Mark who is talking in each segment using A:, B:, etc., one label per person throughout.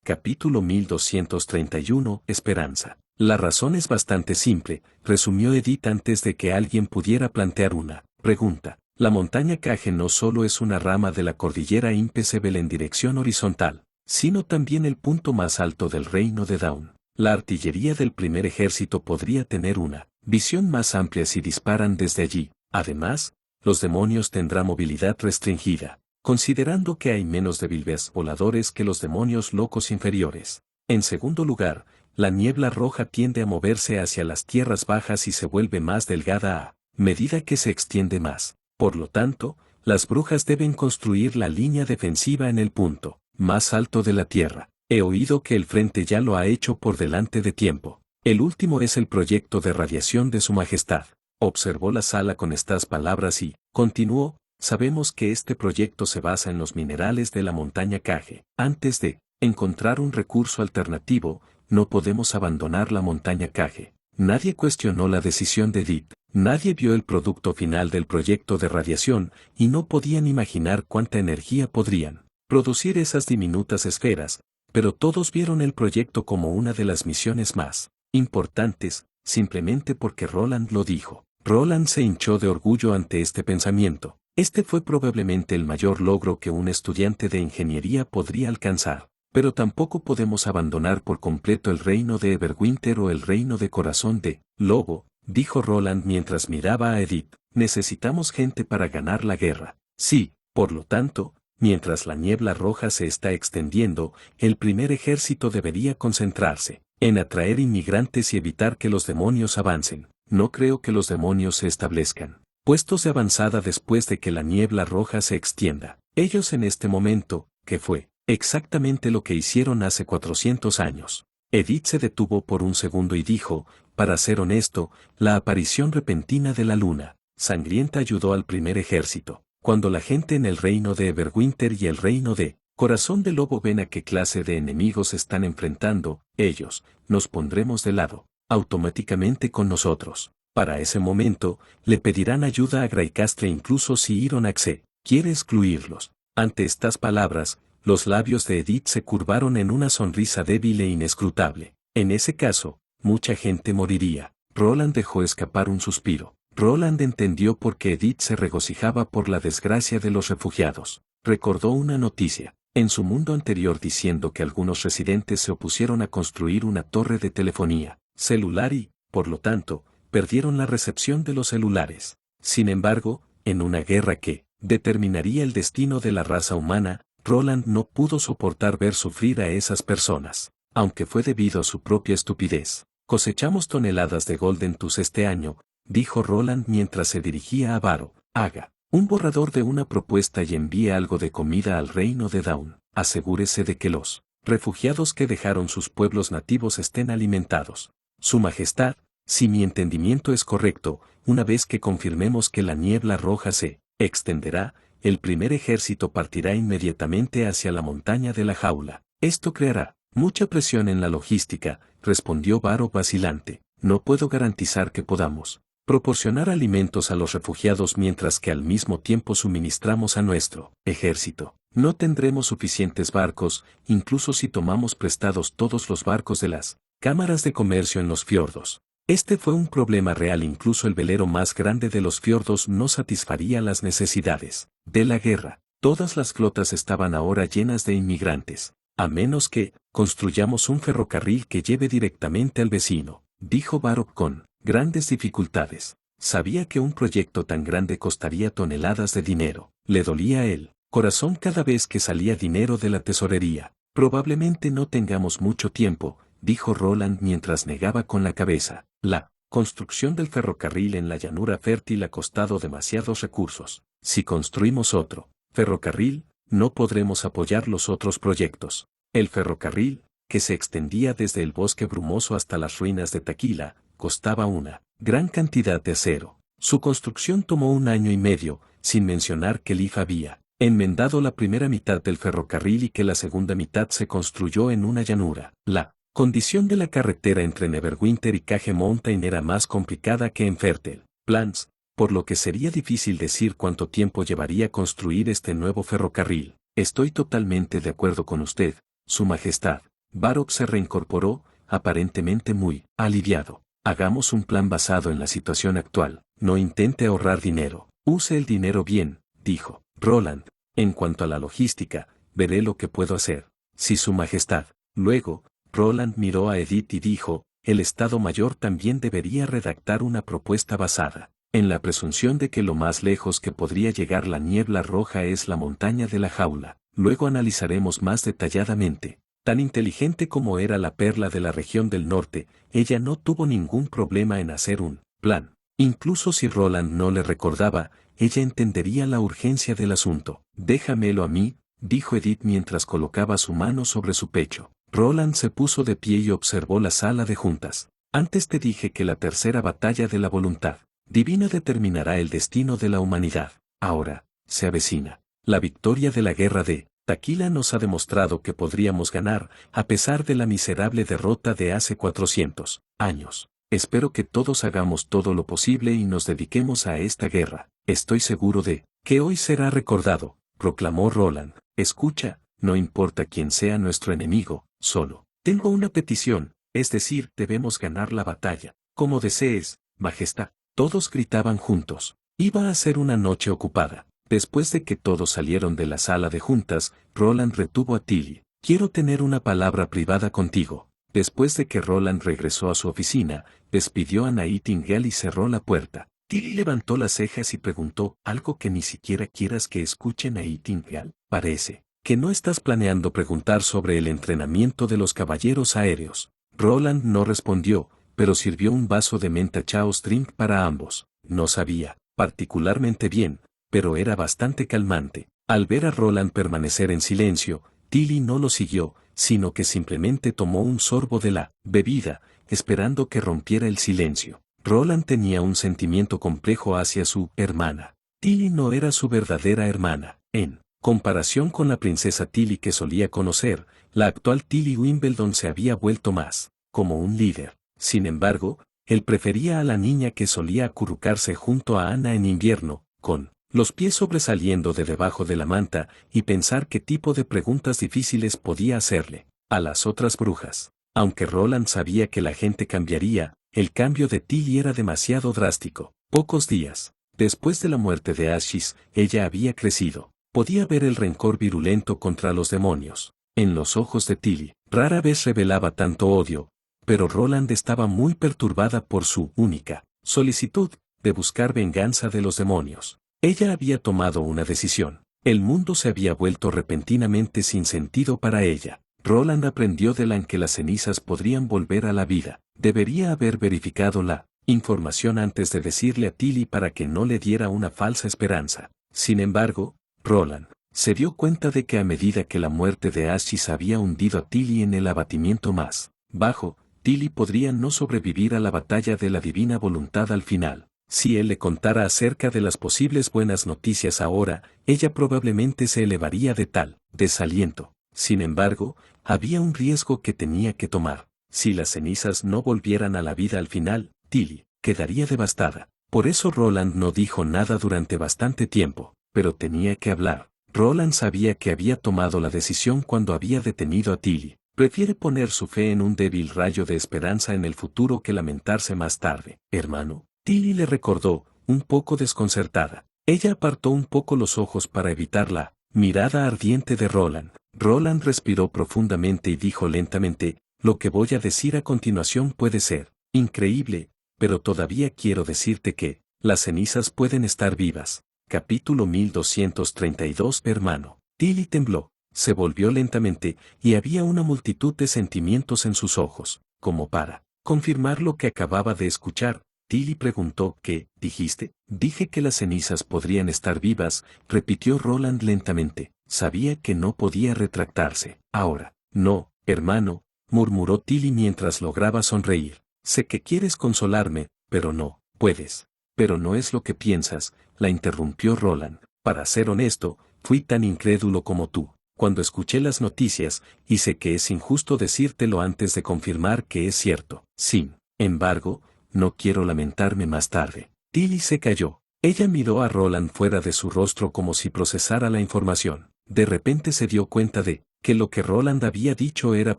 A: Capítulo 1231, Esperanza. La razón es bastante simple, resumió Edith antes de que alguien pudiera plantear una pregunta. La montaña Cage no solo es una rama de la cordillera Impecebel en dirección horizontal, sino también el punto más alto del reino de Dawn. La artillería del primer ejército podría tener una visión más amplia si disparan desde allí. Además, los demonios tendrán movilidad restringida, considerando que hay menos débiles voladores que los demonios locos inferiores. En segundo lugar, la niebla roja tiende a moverse hacia las tierras bajas y se vuelve más delgada a medida que se extiende más. Por lo tanto, las brujas deben construir la línea defensiva en el punto más alto de la tierra. He oído que el frente ya lo ha hecho por delante de tiempo. El último es el proyecto de radiación de Su Majestad. Observó la sala con estas palabras y continuó. Sabemos que este proyecto se basa en los minerales de la montaña Cage. Antes de encontrar un recurso alternativo, no podemos abandonar la montaña Cage. Nadie cuestionó la decisión de Edith. Nadie vio el producto final del proyecto de radiación y no podían imaginar cuánta energía podrían producir esas diminutas esferas, pero todos vieron el proyecto como una de las misiones más importantes, simplemente porque Roland lo dijo. Roland se hinchó de orgullo ante este pensamiento. Este fue probablemente el mayor logro que un estudiante de ingeniería podría alcanzar. Pero tampoco podemos abandonar por completo el reino de Everwinter o el reino de Corazón de Lobo, dijo Roland mientras miraba a Edith. Necesitamos gente para ganar la guerra. Sí, por lo tanto, mientras la niebla roja se está extendiendo, el primer ejército debería concentrarse en atraer inmigrantes y evitar que los demonios avancen. No creo que los demonios se establezcan puestos de avanzada después de que la niebla roja se extienda. Ellos en este momento, ¿qué fue? Exactamente lo que hicieron hace 400 años. Edith se detuvo por un segundo y dijo, para ser honesto, la aparición repentina de la luna sangrienta ayudó al primer ejército. Cuando la gente en el reino de Everwinter y el reino de Corazón de Lobo ven a qué clase de enemigos están enfrentando, ellos, nos pondremos de lado, automáticamente con nosotros. Para ese momento, le pedirán ayuda a Graicastre incluso si Ironaxe quiere excluirlos. Ante estas palabras, los labios de Edith se curvaron en una sonrisa débil e inescrutable. En ese caso, mucha gente moriría. Roland dejó escapar un suspiro. Roland entendió por qué Edith se regocijaba por la desgracia de los refugiados. Recordó una noticia en su mundo anterior diciendo que algunos residentes se opusieron a construir una torre de telefonía celular y, por lo tanto, perdieron la recepción de los celulares. Sin embargo, en una guerra que determinaría el destino de la raza humana, Roland no pudo soportar ver sufrir a esas personas, aunque fue debido a su propia estupidez. Cosechamos toneladas de Golden Tooth este año, dijo Roland mientras se dirigía a Varo. Haga un borrador de una propuesta y envíe algo de comida al reino de Dawn. Asegúrese de que los refugiados que dejaron sus pueblos nativos estén alimentados. Su Majestad, si mi entendimiento es correcto, una vez que confirmemos que la niebla roja se extenderá, el primer ejército partirá inmediatamente hacia la montaña de la jaula. Esto creará mucha presión en la logística, respondió Varo vacilante. No puedo garantizar que podamos proporcionar alimentos a los refugiados mientras que al mismo tiempo suministramos a nuestro ejército. No tendremos suficientes barcos, incluso si tomamos prestados todos los barcos de las cámaras de comercio en los fiordos. Este fue un problema real, incluso el velero más grande de los fiordos no satisfaría las necesidades de la guerra. Todas las flotas estaban ahora llenas de inmigrantes, a menos que construyamos un ferrocarril que lleve directamente al vecino, dijo Barok con grandes dificultades. Sabía que un proyecto tan grande costaría toneladas de dinero. Le dolía el corazón cada vez que salía dinero de la tesorería. Probablemente no tengamos mucho tiempo, dijo Roland mientras negaba con la cabeza. La construcción del ferrocarril en la llanura fértil ha costado demasiados recursos. Si construimos otro ferrocarril, no podremos apoyar los otros proyectos. El ferrocarril, que se extendía desde el bosque brumoso hasta las ruinas de Taquila, costaba una gran cantidad de acero. Su construcción tomó 1 año y medio, sin mencionar que Leaf había enmendado la primera mitad del ferrocarril y que la segunda mitad se construyó en una llanura. La condición de la carretera entre Neverwinter y Cage Mountain era más complicada que en Fertile Plains, por lo que sería difícil decir cuánto tiempo llevaría construir este nuevo ferrocarril. Estoy totalmente de acuerdo con usted, Su Majestad, Baroque se reincorporó, aparentemente muy aliviado. Hagamos un plan basado en la situación actual. No intente ahorrar dinero. Use el dinero bien, dijo Roland. En cuanto a la logística, veré lo que puedo hacer. Si Su Majestad. Luego, Roland miró a Edith y dijo, el Estado Mayor también debería redactar una propuesta basada en la presunción de que lo más lejos que podría llegar la niebla roja es la montaña de la jaula. Luego analizaremos más detalladamente. Tan inteligente como era la perla de la región del norte, ella no tuvo ningún problema en hacer un plan. Incluso si Roland no le recordaba, ella entendería la urgencia del asunto. Déjamelo a mí, dijo Edith mientras colocaba su mano sobre su pecho. Roland se puso de pie y observó la sala de juntas. Antes te dije que la tercera batalla de la voluntad divina determinará el destino de la humanidad. Ahora, se avecina. La victoria de la guerra de Taquila nos ha demostrado que podríamos ganar, a pesar de la miserable derrota de hace 400 años. Espero que todos hagamos todo lo posible y nos dediquemos a esta guerra. Estoy seguro de que hoy será recordado, proclamó Roland. Escucha, no importa quién sea nuestro enemigo, solo tengo una petición, es decir, debemos ganar la batalla. Como desees, Majestad. Todos gritaban juntos. Iba a ser una noche ocupada. Después de que todos salieron de la sala de juntas, Roland retuvo a Tilly. Quiero tener una palabra privada contigo. Después de que Roland regresó a su oficina, despidió a Nightingale y cerró la puerta. Tilly levantó las cejas y preguntó, ¿algo que ni siquiera quieras que escuche Nightingale? Parece que no estás planeando preguntar sobre el entrenamiento de los caballeros aéreos. Roland no respondió, pero sirvió un vaso de menta chaos drink para ambos. No sabía particularmente bien, pero era bastante calmante. Al ver a Roland permanecer en silencio, Tilly no lo siguió, sino que simplemente tomó un sorbo de la bebida, esperando que rompiera el silencio. Roland tenía un sentimiento complejo hacia su hermana. Tilly no era su verdadera hermana. En comparación con la princesa Tilly que solía conocer, la actual Tilly Wimbledon se había vuelto más como un líder. Sin embargo, él prefería a la niña que solía acurrucarse junto a Ana en invierno, con los pies sobresaliendo de debajo de la manta, y pensar qué tipo de preguntas difíciles podía hacerle a las otras brujas. Aunque Roland sabía que la gente cambiaría, el cambio de Tilly era demasiado drástico. Pocos días después de la muerte de Ashis, ella había crecido. Podía ver el rencor virulento contra los demonios en los ojos de Tilly. Rara vez revelaba tanto odio, pero Roland estaba muy perturbada por su única solicitud de buscar venganza de los demonios. Ella había tomado una decisión. El mundo se había vuelto repentinamente sin sentido para ella. Roland aprendió de la en que las cenizas podrían volver a la vida. Debería haber verificado la información antes de decirle a Tilly para que no le diera una falsa esperanza. Sin embargo, Roland se dio cuenta de que a medida que la muerte de Ashis había hundido a Tilly en el abatimiento más bajo, Tilly podría no sobrevivir a la batalla de la divina voluntad al final. Si él le contara acerca de las posibles buenas noticias ahora, ella probablemente se elevaría de tal desaliento. Sin embargo, había un riesgo que tenía que tomar. Si las cenizas no volvieran a la vida al final, Tilly quedaría devastada. Por eso Roland no dijo nada durante bastante tiempo, pero tenía que hablar. Roland sabía que había tomado la decisión cuando había detenido a Tilly. Prefiere poner su fe en un débil rayo de esperanza en el futuro que lamentarse más tarde. Hermano, Tilly le recordó, un poco desconcertada. Ella apartó un poco los ojos para evitar la mirada ardiente de Roland. Roland respiró profundamente y dijo lentamente, lo que voy a decir a continuación puede ser increíble, pero todavía quiero decirte que las cenizas pueden estar vivas. Capítulo 1232. Hermano. Tilly tembló. Se volvió lentamente, y había una multitud de sentimientos en sus ojos, como para confirmar lo que acababa de escuchar. Tilly preguntó, ¿qué dijiste? Dije que las cenizas podrían estar vivas, repitió Roland lentamente. Sabía que no podía retractarse. Ahora, no, hermano, murmuró Tilly mientras lograba sonreír. Sé que quieres consolarme, pero no puedes. Pero no es lo que piensas, la interrumpió Roland. Para ser honesto, fui tan incrédulo como tú cuando escuché las noticias, y sé que es injusto decírtelo antes de confirmar que es cierto. Sin embargo, no quiero lamentarme más tarde. Tilly se calló. Ella miró a Roland fuera de su rostro como si procesara la información. De repente se dio cuenta de que lo que Roland había dicho era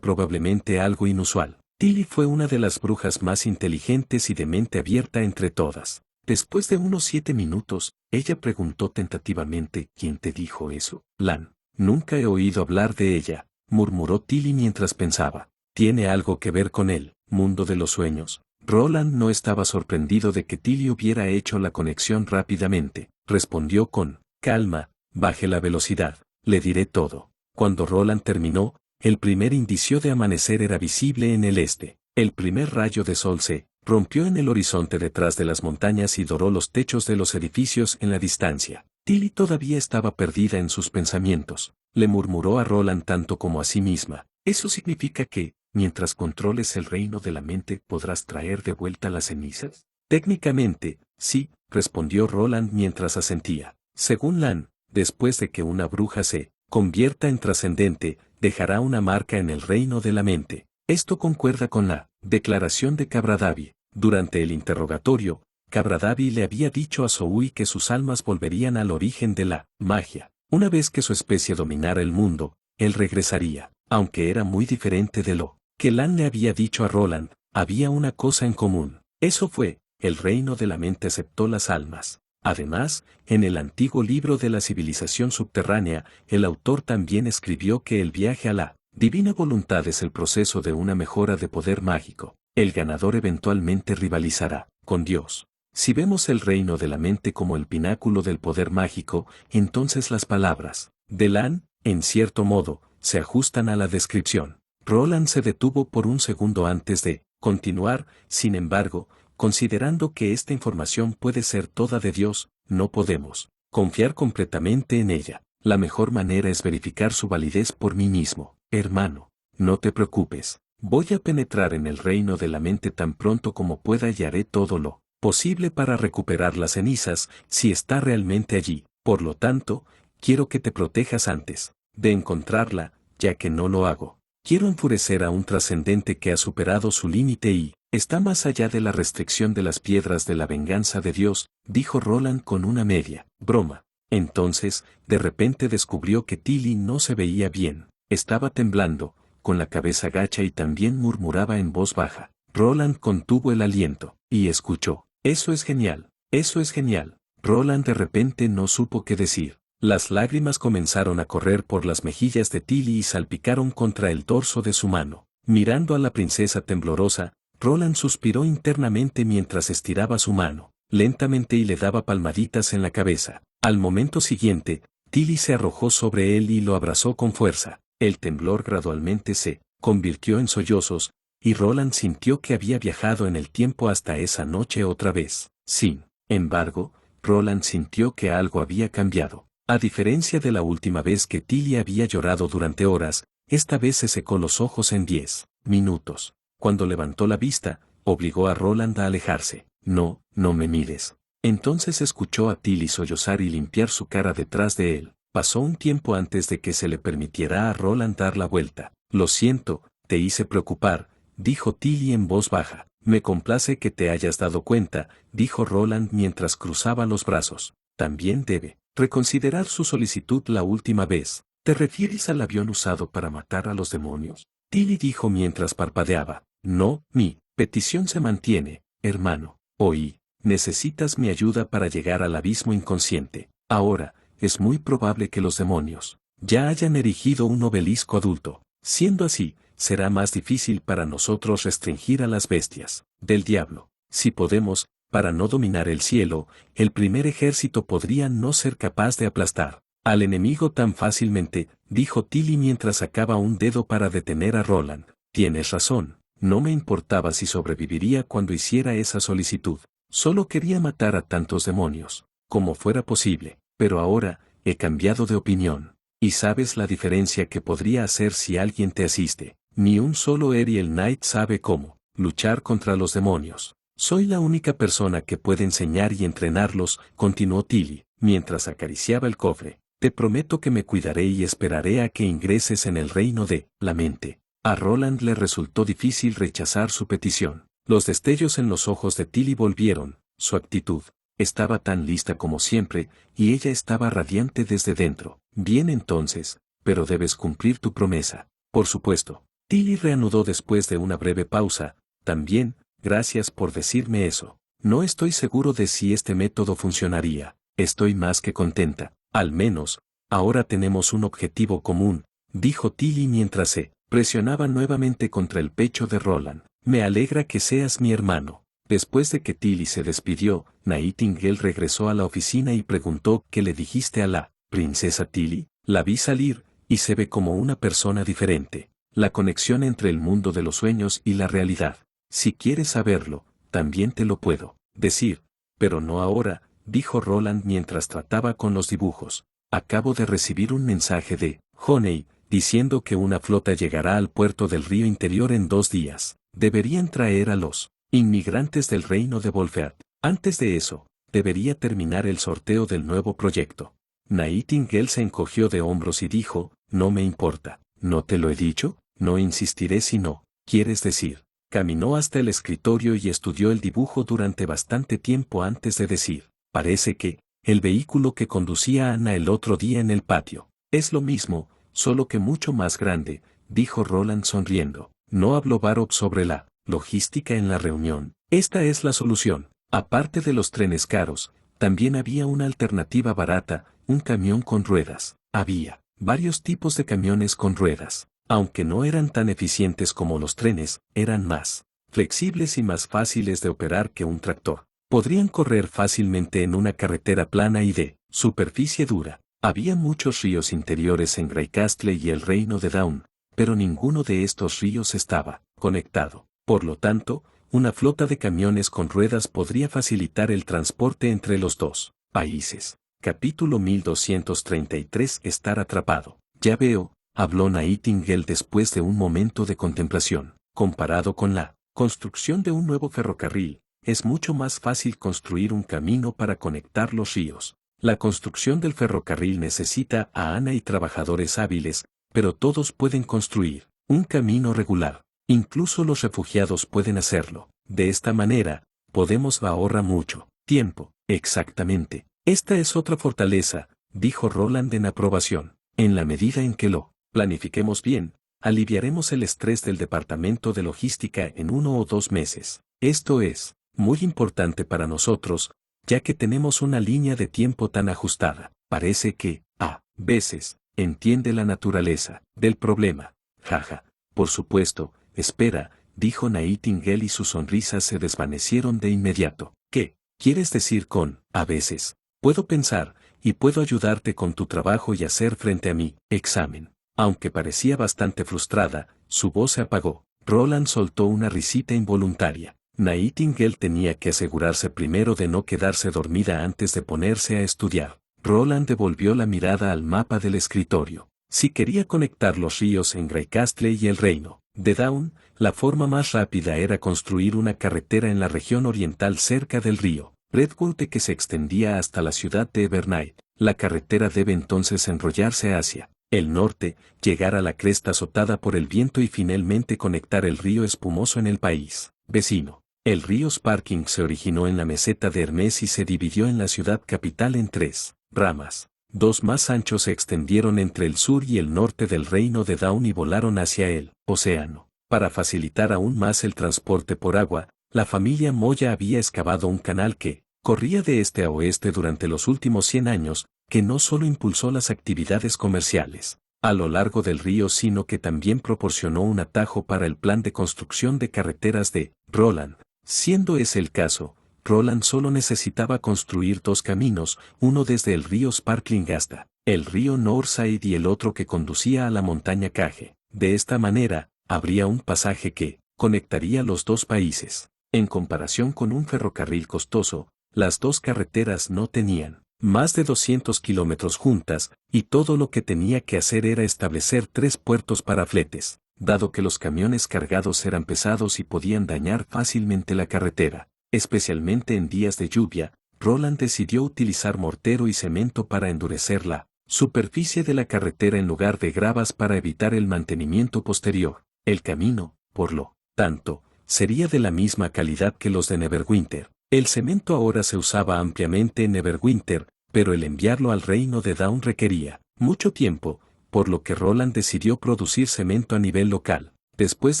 A: probablemente algo inusual. Tilly fue una de las brujas más inteligentes y de mente abierta entre todas. Después de unos 7 minutos, ella preguntó tentativamente: ¿Quién te dijo eso? Lan. Nunca he oído hablar de ella, murmuró Tilly mientras pensaba. ¿Tiene algo que ver con el mundo de los sueños? Roland no estaba sorprendido de que Tilly hubiera hecho la conexión rápidamente. Respondió con calma: baje la velocidad, le diré todo. Cuando Roland terminó, el primer indicio de amanecer era visible en el este. El primer rayo de sol se rompió en el horizonte detrás de las montañas y doró los techos de los edificios en la distancia. Tilly todavía estaba perdida en sus pensamientos. Le murmuró a Roland tanto como a sí misma: ¿eso significa que, mientras controles el reino de la mente, podrás traer de vuelta las cenizas? Técnicamente, sí, respondió Roland mientras asentía. Según Lan, después de que una bruja se convierta en trascendente, dejará una marca en el reino de la mente. Esto concuerda con la declaración de Cabradabi. Durante el interrogatorio, Cabradabi le había dicho a Zoe que sus almas volverían al origen de la magia. Una vez que su especie dominara el mundo, él regresaría. Aunque era muy diferente de lo que Lan le había dicho a Roland, había una cosa en común. Eso fue: el reino de la mente aceptó las almas. Además, en el antiguo libro de la civilización subterránea, el autor también escribió que el viaje a la divina voluntad es el proceso de una mejora de poder mágico. El ganador eventualmente rivalizará con Dios. Si vemos el reino de la mente como el pináculo del poder mágico, entonces las palabras de Lan, en cierto modo, se ajustan a la descripción. Roland se detuvo por un segundo antes de continuar. Sin embargo, considerando que esta información puede ser toda de Dios, no podemos confiar completamente en ella. La mejor manera es verificar su validez por mí mismo. Hermano, no te preocupes. Voy a penetrar en el reino de la mente tan pronto como pueda y haré todo lo posible para recuperar las cenizas si está realmente allí. Por lo tanto, quiero que te protejas antes de encontrarla, ya que no lo hago. Quiero enfurecer a un trascendente que ha superado su límite y está más allá de la restricción de las piedras de la venganza de Dios, dijo Roland con una media broma. Entonces, de repente descubrió que Tilly no se veía bien. Estaba temblando, con la cabeza gacha y también murmuraba en voz baja. Roland contuvo el aliento y escuchó: eso es genial, eso es genial. Roland de repente no supo qué decir. Las lágrimas comenzaron a correr por las mejillas de Tilly y salpicaron contra el dorso de su mano. Mirando a la princesa temblorosa, Roland suspiró internamente mientras estiraba su mano lentamente y le daba palmaditas en la cabeza. Al momento siguiente, Tilly se arrojó sobre él y lo abrazó con fuerza. El temblor gradualmente se convirtió en sollozos, y Roland sintió que había viajado en el tiempo hasta esa noche otra vez. Sin embargo, Roland sintió que algo había cambiado. A diferencia de la última vez que Tilly había llorado durante horas, esta vez se secó los ojos en 10 minutos. Cuando levantó la vista, obligó a Roland a alejarse. No, no me mires. Entonces escuchó a Tilly sollozar y limpiar su cara detrás de él. Pasó un tiempo antes de que se le permitiera a Roland dar la vuelta. Lo siento, te hice preocupar, dijo Tilly en voz baja. Me complace que te hayas dado cuenta, dijo Roland mientras cruzaba los brazos. También debe reconsiderar su solicitud la última vez. ¿Te refieres al avión usado para matar a los demonios? Tilly dijo mientras parpadeaba. No, mi petición se mantiene, hermano. Oí, necesitas mi ayuda para llegar al abismo inconsciente. Ahora, es muy probable que los demonios ya hayan erigido un obelisco adulto. Siendo así, será más difícil para nosotros restringir a las bestias del diablo. Si podemos, para no dominar el cielo, el primer ejército podría no ser capaz de aplastar al enemigo tan fácilmente, dijo Tilly mientras sacaba un dedo para detener a Roland. Tienes razón, no me importaba si sobreviviría cuando hiciera esa solicitud. Solo quería matar a tantos demonios como fuera posible, pero ahora he cambiado de opinión. Y sabes la diferencia que podría hacer si alguien te asiste. Ni un solo Ariel Knight sabe cómo luchar contra los demonios. Soy la única persona que puede enseñar y entrenarlos, continuó Tilly, mientras acariciaba el cofre. Te prometo que me cuidaré y esperaré a que ingreses en el reino de la mente. A Roland le resultó difícil rechazar su petición. Los destellos en los ojos de Tilly volvieron. Su actitud estaba tan lista como siempre, y ella estaba radiante desde dentro. Bien, entonces, pero debes cumplir tu promesa. Por supuesto. Tilly reanudó después de una breve pausa. También, gracias por decirme eso. No estoy seguro de si este método funcionaría. Estoy más que contenta. Al menos, ahora tenemos un objetivo común, dijo Tilly mientras se presionaba nuevamente contra el pecho de Roland. Me alegra que seas mi hermano. Después de que Tilly se despidió, Nightingale regresó a la oficina y preguntó ¿qué le dijiste a la princesa Tilly? La vi salir, y se ve como una persona diferente. La conexión entre el mundo de los sueños y la realidad. Si quieres saberlo, también te lo puedo decir, pero no ahora, dijo Roland mientras trataba con los dibujos. Acabo de recibir un mensaje de Honey, diciendo que una flota llegará al puerto del río interior en 2 días. Deberían traer a los inmigrantes del reino de Volfeat. Antes de eso, debería terminar el sorteo del nuevo proyecto. Nightingale se encogió de hombros y dijo, no me importa, ¿no te lo he dicho? No insistiré si no, quieres decir. Caminó hasta el escritorio y estudió el dibujo durante bastante tiempo antes de decir, parece que, el vehículo que conducía a Ana el otro día en el patio, es lo mismo, solo que mucho más grande, dijo Roland sonriendo. No habló Barop sobre la logística en la reunión. Esta es la solución. Aparte de los trenes caros, también había una alternativa barata, un camión con ruedas. Había varios tipos de camiones con ruedas. Aunque no eran tan eficientes como los trenes, eran más flexibles y más fáciles de operar que un tractor. Podrían correr fácilmente en una carretera plana y de superficie dura. Había muchos ríos interiores en Greycastle y el reino de Down, pero ninguno de estos ríos estaba conectado. Por lo tanto, una flota de camiones con ruedas podría facilitar el transporte entre los dos países. Capítulo 1233 Estar atrapado. Ya veo, habló Nightingale después de un momento de contemplación. Comparado con la construcción de un nuevo ferrocarril, es mucho más fácil construir un camino para conectar los ríos. La construcción del ferrocarril necesita a Ana y trabajadores hábiles, pero todos pueden construir un camino regular. Incluso los refugiados pueden hacerlo. De esta manera, podemos ahorrar mucho tiempo. Exactamente. Esta es otra fortaleza, dijo Roland en aprobación. En la medida en que lo planifiquemos bien, aliviaremos el estrés del departamento de logística en 1 o 2 meses. Esto es muy importante para nosotros, ya que tenemos una línea de tiempo tan ajustada. Parece que, a veces, entiende la naturaleza del problema. Jaja. Por supuesto, espera, dijo Nightingale y sus sonrisas se desvanecieron de inmediato. ¿Qué quieres decir con, a veces? Puedo pensar, y puedo ayudarte con tu trabajo y hacer frente a mi examen. Aunque parecía bastante frustrada, su voz se apagó. Roland soltó una risita involuntaria. Nightingale tenía que asegurarse primero de no quedarse dormida antes de ponerse a estudiar. Roland devolvió la mirada al mapa del escritorio. Si quería conectar los ríos en Greycastle y el reino de Down, la forma más rápida era construir una carretera en la región oriental cerca del río Redwood que se extendía hasta la ciudad de Evernight. La carretera debe entonces enrollarse hacia el norte, llegar a la cresta azotada por el viento y finalmente conectar el río Espumoso en el país vecino. El río Sparking se originó en la meseta de Hermes y se dividió en la ciudad capital en 3 ramas. 2 más anchos se extendieron entre el sur y el norte del reino de Down y volaron hacia el océano. Para facilitar aún más el transporte por agua, la familia Moya había excavado un canal que corría de este a oeste durante los últimos 100 años, que no solo impulsó las actividades comerciales a lo largo del río sino que también proporcionó un atajo para el plan de construcción de carreteras de Roland. Siendo ese el caso, Roland solo necesitaba construir 2 caminos, uno desde el río Sparkling hasta el río Northside y el otro que conducía a la montaña Cage. De esta manera, habría un pasaje que conectaría los 2 países. En comparación con un ferrocarril costoso, las 2 carreteras no tenían más de 200 kilómetros juntas, y todo lo que tenía que hacer era establecer 3 puertos para fletes, dado que los camiones cargados eran pesados y podían dañar fácilmente la carretera. Especialmente en días de lluvia, Roland decidió utilizar mortero y cemento para endurecer la superficie de la carretera en lugar de gravas para evitar el mantenimiento posterior. El camino, por lo tanto, sería de la misma calidad que los de Neverwinter. El cemento ahora se usaba ampliamente en Neverwinter, pero el enviarlo al reino de Down requería mucho tiempo, por lo que Roland decidió producir cemento a nivel local. Después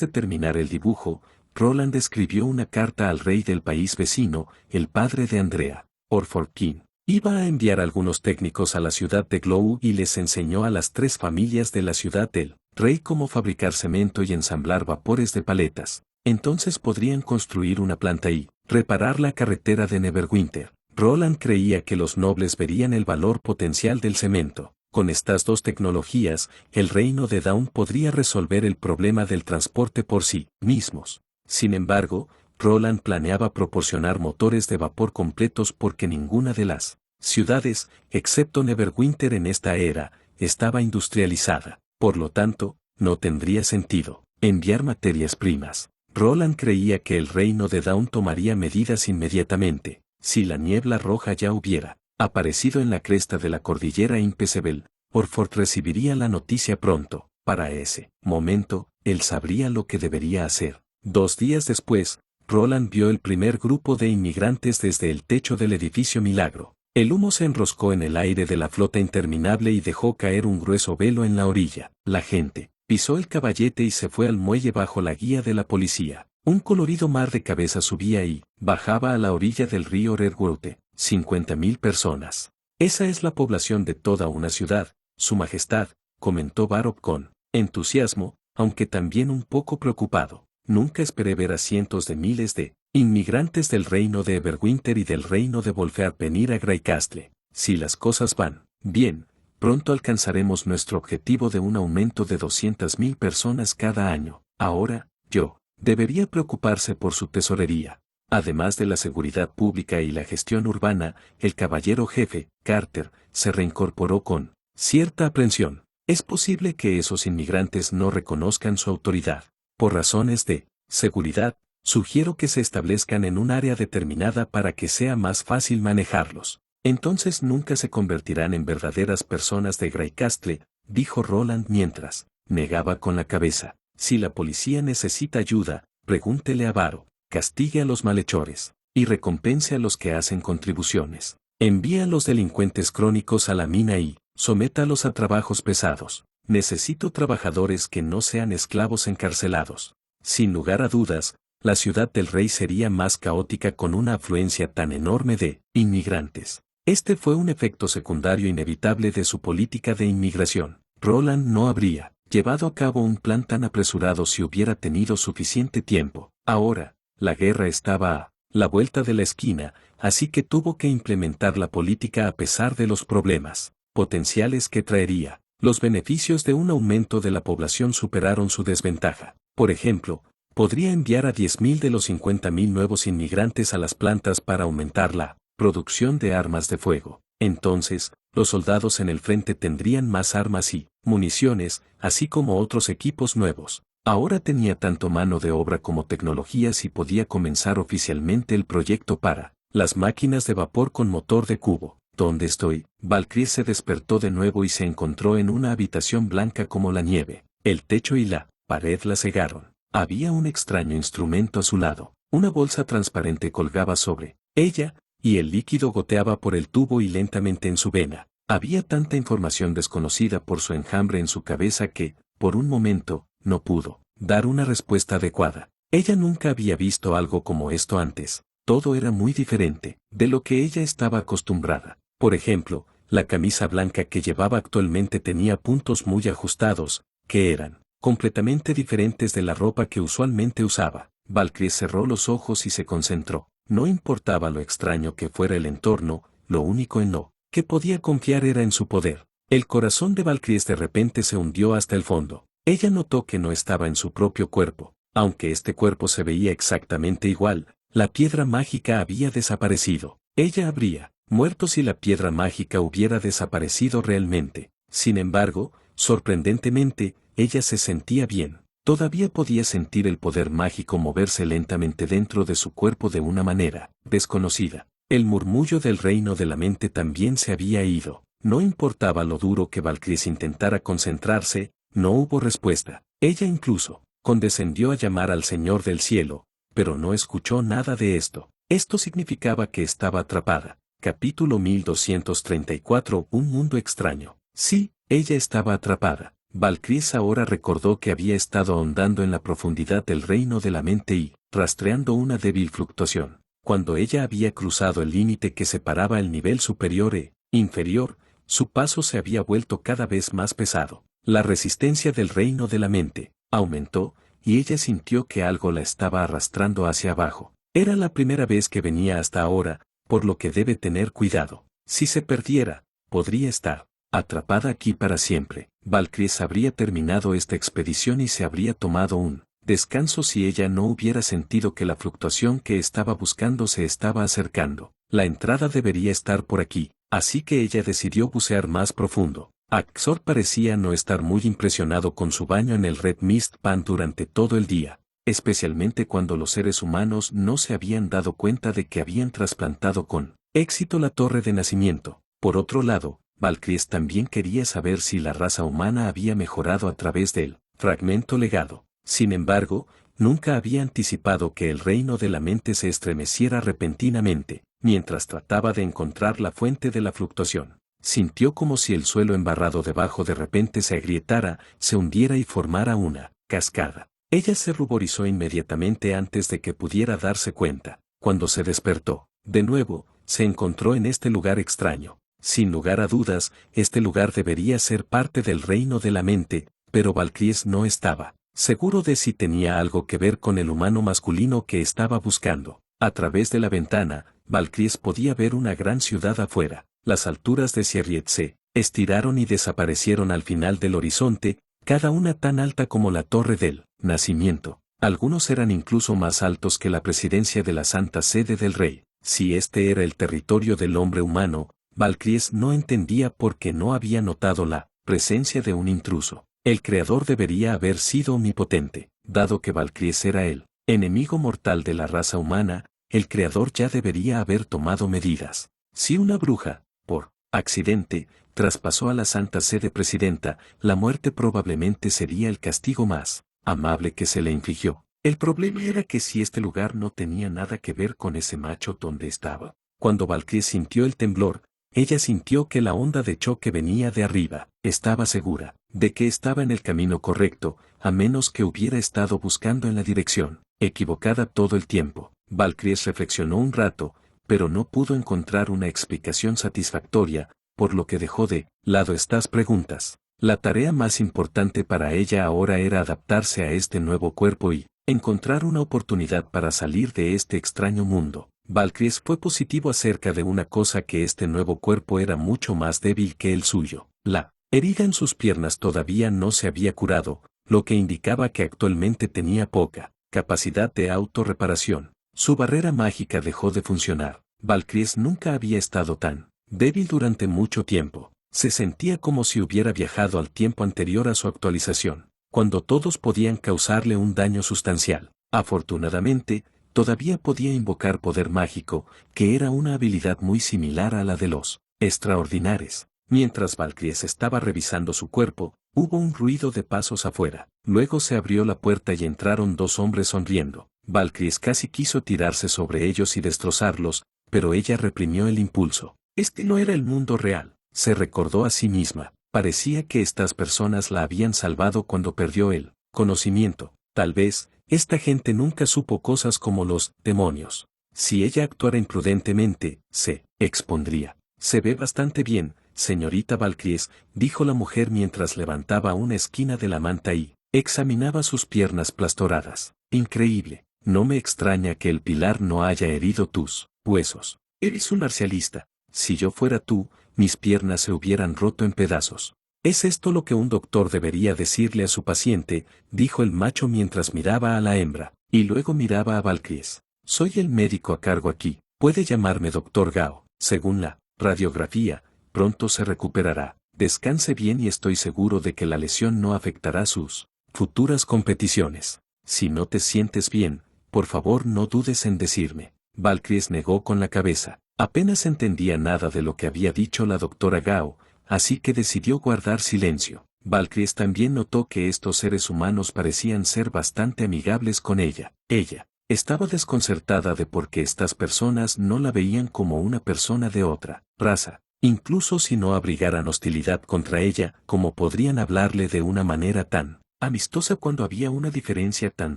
A: de terminar el dibujo, Roland escribió una carta al rey del país vecino, el padre de Andrea, Orford King. Iba a enviar algunos técnicos a la ciudad de Glow y les enseñó a las 3 familias de la ciudad del rey cómo fabricar cemento y ensamblar vapores de paletas. Entonces podrían construir una planta y reparar la carretera de Neverwinter. Roland creía que los nobles verían el valor potencial del cemento. Con estas 2 tecnologías, el reino de Dawn podría resolver el problema del transporte por sí mismos. Sin embargo, Roland planeaba proporcionar motores de vapor completos porque ninguna de las ciudades, excepto Neverwinter en esta era, estaba industrializada. Por lo tanto, no tendría sentido enviar materias primas. Roland creía que el reino de Dawn tomaría medidas inmediatamente. Si la niebla roja ya hubiera aparecido en la cresta de la cordillera Impecebel, Orford recibiría la noticia pronto. Para ese momento, él sabría lo que debería hacer. 2 días después, Roland vio el primer grupo de inmigrantes desde el techo del edificio Milagro. El humo se enroscó en el aire de la flota interminable y dejó caer un grueso velo en la orilla. La gente pisó el caballete y se fue al muelle bajo la guía de la policía. Un colorido mar de cabezas subía y bajaba a la orilla del río Redwater. 50.000 personas. Esa es la población de toda una ciudad, Su Majestad, comentó Barop con entusiasmo, aunque también un poco preocupado. Nunca esperé ver a cientos de miles de inmigrantes del reino de Everwinter y del reino de Volfear venir a Greycastle. Si las cosas van bien, pronto alcanzaremos nuestro objetivo de un aumento de 200.000 personas cada año. Ahora, yo debería preocuparse por su tesorería. Además de la seguridad pública y la gestión urbana, el caballero jefe, Carter, se reincorporó con cierta aprensión. Es posible que esos inmigrantes no reconozcan su autoridad. Por razones de seguridad, sugiero que se establezcan en un área determinada para que sea más fácil manejarlos. Entonces nunca se convertirán en verdaderas personas de Greycastle, dijo Roland mientras negaba con la cabeza. Si la policía necesita ayuda, pregúntele a Varo. Castigue a los malhechores y recompense a los que hacen contribuciones. Envíe a los delincuentes crónicos a la mina y sométalos a trabajos pesados. Necesito trabajadores que no sean esclavos encarcelados. Sin lugar a dudas, la ciudad del rey sería más caótica con una afluencia tan enorme de inmigrantes. Este fue un efecto secundario inevitable de su política de inmigración. Roland no habría llevado a cabo un plan tan apresurado si hubiera tenido suficiente tiempo. Ahora, la guerra estaba a la vuelta de la esquina, así que tuvo que implementar la política a pesar de los problemas potenciales que traería. Los beneficios de un aumento de la población superaron su desventaja. Por ejemplo, podría enviar a 10.000 de los 50.000 nuevos inmigrantes a las plantas para aumentar la producción de armas de fuego. Entonces, los soldados en el frente tendrían más armas y municiones, así como otros equipos nuevos. Ahora tenía tanto mano de obra como tecnologías y podía comenzar oficialmente el proyecto para las máquinas de vapor con motor de cubo. ¿Dónde estoy? Valkyrie se despertó de nuevo y se encontró en una habitación blanca como la nieve. El techo y la pared la cegaron. Había un extraño instrumento a su lado. Una bolsa transparente colgaba sobre ella, y el líquido goteaba por el tubo y lentamente en su vena. Había tanta información desconocida por su enjambre en su cabeza que, por un momento, no pudo dar una respuesta adecuada. Ella nunca había visto algo como esto antes. Todo era muy diferente de lo que ella estaba acostumbrada. Por ejemplo, la camisa blanca que llevaba actualmente tenía puntos muy ajustados, que eran completamente diferentes de la ropa que usualmente usaba. Valkyrie cerró los ojos y se concentró. No importaba lo extraño que fuera el entorno, lo único en lo que podía confiar era en su poder. El corazón de Valkyrie de repente se hundió hasta el fondo. Ella notó que no estaba en su propio cuerpo. Aunque este cuerpo se veía exactamente igual, la piedra mágica había desaparecido. Ella habría muerto si la piedra mágica hubiera desaparecido realmente. Sin embargo, sorprendentemente, ella se sentía bien. Todavía podía sentir el poder mágico moverse lentamente dentro de su cuerpo de una manera desconocida. El murmullo del reino de la mente también se había ido. No importaba lo duro que Valkyrie intentara concentrarse, no hubo respuesta. Ella incluso condescendió a llamar al Señor del Cielo, pero no escuchó nada de esto. Esto significaba que estaba atrapada. Capítulo 1234. Un mundo extraño. Sí, Ella estaba atrapada. Valkyries ahora recordó que había estado ahondando en la profundidad del reino de la mente y, rastreando una débil fluctuación. Cuando ella había cruzado el límite que separaba el nivel superior e inferior, su paso se había vuelto cada vez más pesado. La resistencia del reino de la mente aumentó, y ella sintió que algo la estaba arrastrando hacia abajo. Era la primera vez que venía hasta ahora, por lo que debe tener cuidado. Si se perdiera, podría estar atrapada aquí para siempre. Valkyries habría terminado esta expedición y se habría tomado un descanso si ella no hubiera sentido que la fluctuación que estaba buscando se estaba acercando. La entrada debería estar por aquí, así que ella decidió bucear más profundo. Axor parecía no estar muy impresionado con su baño en el Red Mist Pan durante todo el día, especialmente cuando los seres humanos no se habían dado cuenta de que habían trasplantado con éxito la torre de nacimiento. Por otro lado, Valkyries también quería saber si la raza humana había mejorado a través del fragmento legado. Sin embargo, nunca había anticipado que el reino de la mente se estremeciera repentinamente, mientras trataba de encontrar la fuente de la fluctuación. Sintió como si el suelo embarrado debajo de repente se agrietara, se hundiera y formara una cascada. Ella se ruborizó inmediatamente antes de que pudiera darse cuenta. Cuando se despertó, de nuevo, se encontró en este lugar extraño. Sin lugar a dudas, este lugar debería ser parte del reino de la mente, pero Valkyries no estaba seguro de si tenía algo que ver con el humano masculino que estaba buscando. A través de la ventana, Valkyries podía ver una gran ciudad afuera. Las alturas de Sierriet se estiraron y desaparecieron al final del horizonte, cada una tan alta como la torre del nacimiento. Algunos eran incluso más altos que la presidencia de la Santa Sede del Rey. Si este era el territorio del hombre humano, Valkyries no entendía por qué no había notado la presencia de un intruso. El creador debería haber sido omnipotente. Dado que Valkyries era el enemigo mortal de la raza humana, el creador ya debería haber tomado medidas. Si una bruja, por accidente, traspasó a la Santa Sede Presidenta, la muerte probablemente sería el castigo más amable que se le infligió. El problema era que si este lugar no tenía nada que ver con ese macho donde estaba. Cuando Valkyries sintió el temblor, ella sintió que la onda de choque venía de arriba. Estaba segura de que estaba en el camino correcto, a menos que hubiera estado buscando en la dirección equivocada todo el tiempo. Valkyries reflexionó un rato, pero no pudo encontrar una explicación satisfactoria, por lo que dejó de lado estas preguntas. La tarea más importante para ella ahora era adaptarse a este nuevo cuerpo y encontrar una oportunidad para salir de este extraño mundo. Valkyries fue positivo acerca de una cosa: que este nuevo cuerpo era mucho más débil que el suyo. La herida en sus piernas todavía no se había curado, lo que indicaba que actualmente tenía poca capacidad de autorreparación. Su barrera mágica dejó de funcionar. Valkyries nunca había estado tan débil durante mucho tiempo. Se sentía como si hubiera viajado al tiempo anterior a su actualización, cuando todos podían causarle un daño sustancial. Afortunadamente, todavía podía invocar poder mágico, que era una habilidad muy similar a la de los extraordinarios. Mientras Valkyries estaba revisando su cuerpo, hubo un ruido de pasos afuera. Luego se abrió la puerta y entraron dos hombres sonriendo. Valkyries casi quiso tirarse sobre ellos y destrozarlos, pero ella reprimió el impulso. Este no era el mundo real, se recordó a sí misma. Parecía que estas personas la habían salvado cuando perdió el conocimiento. Tal vez, esta gente nunca supo cosas como los demonios. Si ella actuara imprudentemente, se expondría. Se ve bastante bien, señorita Valkyries, dijo la mujer mientras levantaba una esquina de la manta y examinaba sus piernas plastoradas. Increíble, no me extraña que el pilar no haya herido tus huesos. Eres un marcialista. Si yo fuera tú, mis piernas se hubieran roto en pedazos. ¿Es esto lo que un doctor debería decirle a su paciente?, dijo el macho mientras miraba a la hembra, y luego miraba a Valkyries. Soy el médico a cargo aquí, puede llamarme doctor Gao. Según la radiografía, pronto se recuperará. Descanse bien y estoy seguro de que la lesión no afectará sus futuras competiciones. Si no te sientes bien, por favor no dudes en decirme. Valkyries negó con la cabeza. Apenas entendía nada de lo que había dicho la doctora Gao, así que decidió guardar silencio. Valkyries también notó que estos seres humanos parecían ser bastante amigables con ella. Ella estaba desconcertada de por qué estas personas no la veían como una persona de otra raza. Incluso si no abrigaran hostilidad contra ella, ¿cómo podrían hablarle de una manera tan amistosa cuando había una diferencia tan